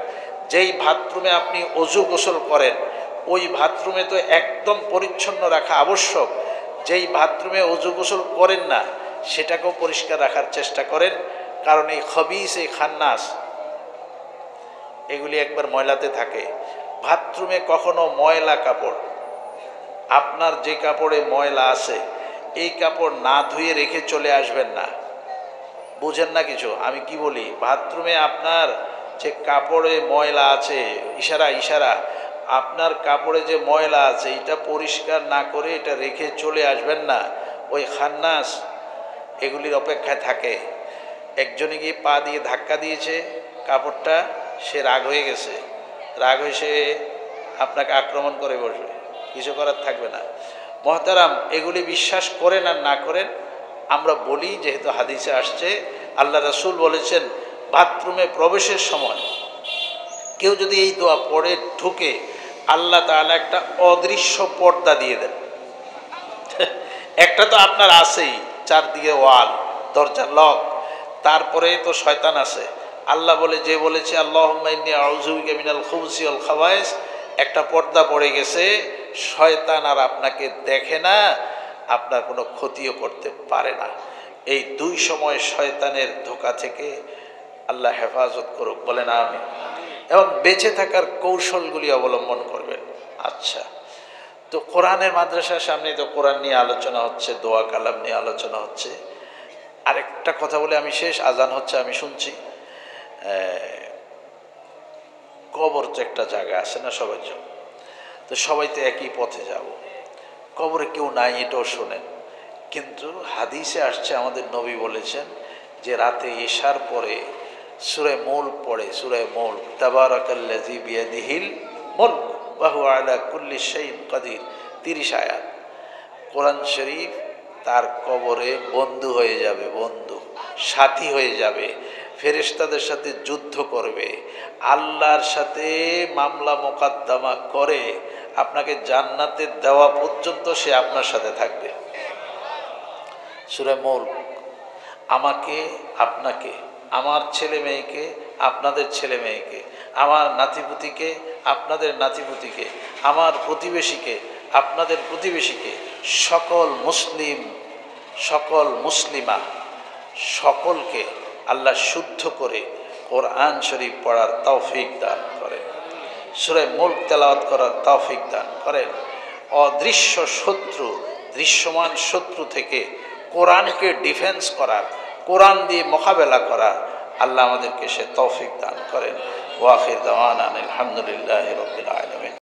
যেই বাথরুমে আপনি অজু গোসল করেন ওই বাথরুমে তো একদম পরিচ্ছন্ন রাখা আবশ্যক। যেই বাথরুমে অজু গোসল করেন না সেটাকেও পরিষ্কার রাখার চেষ্টা করেন, কারণ এই খবিস, এই খান্নাস এগুলি একবার ময়লাতে থাকে। বাথরুমে কখনো ময়লা কাপড়, আপনার যে কাপড়ে ময়লা আছে এই কাপড় না ধুয়ে রেখে চলে আসবেন না। বুঝেন না কিছু আমি কি বলি? বাথরুমে আপনার যে কাপড়ে ময়লা আছে, ইশারা, আপনার কাপড়ে যে ময়লা আছে এটা পরিষ্কার না করে এটা রেখে চলে আসবেন না। ওই খান্নাস এগুলির অপেক্ষায় থাকে। একজনে গিয়ে পা দিয়ে ধাক্কা দিয়েছে কাপড়টা, সে রাগ হয়ে গেছে, রাগ হয়ে সে আপনাকে আক্রমণ করে বসবে, কিছু করার থাকবে না। মহতারাম, এগুলি বিশ্বাস করেন আর না করেন আমরা বলি, যেহেতু হাদিসে আসছে, আল্লাহ রাসূল বলেছেন বাথরুমে প্রবেশের সময় কেউ যদি এই দোয়া পড়ে ঢুকে, আল্লাহ তাআলা একটা অদৃশ্য পর্দা দিয়ে দেন। একটা তো আপনার আছেই, চারদিকে ওয়াল, দরজা লক, তারপরে তো শয়তান আছে। আল্লাহ বলে, যে বলেছে আল্লাহুম্মা ইন্নী আউযু বিকা মিনাল খুবুসি ওয়াল খাবায়েস, একটা পর্দা পড়ে গেছে, শয়তান আর আপনাকে দেখে না, আপনার কোনো ক্ষতিও করতে পারে না। এই দুই সময় শয়তানের ধোঁকা থেকে আল্লাহ হেফাজত করুক, বলেন আমিন। এবং বেঁচে থাকার কৌশলগুলি অবলম্বন করবেন। আচ্ছা, তো কোরআনের মাদ্রাসার সামনে তো কোরআন নিয়ে আলোচনা হচ্ছে, দোয়া কালাম নিয়ে আলোচনা হচ্ছে। আরেকটা কথা বলে আমি শেষ, আজান হচ্ছে আমি শুনছি। কবর তো একটা জায়গা আছে না সবার জন্য, তো সবাই তো একই পথে যাব, কবরে কেউ নাই এটাও শোনেন, কিন্তু হাদিসে আসছে আমাদের নবী বলেছেন যে রাতে এশার পরে সূরা মুলক পড়ে, সূরা মুলক, তাবারাকাল্লাযী বিয়াদিহিল মুলক ওয়া হুয়া আলা কুল্লি শাইইন কাদির, 30 আয়াত। কোরআন শরীফ তার কবরে বন্ধু হয়ে যাবে, বন্ধু সাথী হয়ে যাবে, ফেরেশতাদের সাথে যুদ্ধ করবে, আল্লাহর সাথে মামলা মোকদ্দমা করে আপনাকে জান্নাতে দেওয়া পর্যন্ত সে আপনার সাথে থাকবে। সূরা মুলক আমাকে, আপনাকে, আমার ছেলে মেয়েকে, আপনাদের ছেলে মেয়েকে, আমার নাতিপুতিকে, আপনাদের নাতিপুতিকে, আমার প্রতিবেশীকে, আপনাদের প্রতিবেশীকে, সকল মুসলিম, সকল মুসলিমা, সকলকে আল্লাহ শুদ্ধ করে কোরআন শরীফ পড়ার তৌফিক দান করেন, সূরা মুলক তেলাওয়াত করার তৌফিক দান করেন। অদৃশ্য শত্রু, দৃশ্যমান শত্রু থেকে কোরআনকে ডিফেন্স করার, কোরআন দিয়ে মোকাবেলা করার আল্লাহ আমাদেরকে সে তৌফিক দান করেন। ওয়া আখির দাওয়ানা আলহামদুলিল্লাহি রাব্বিল আলামিন।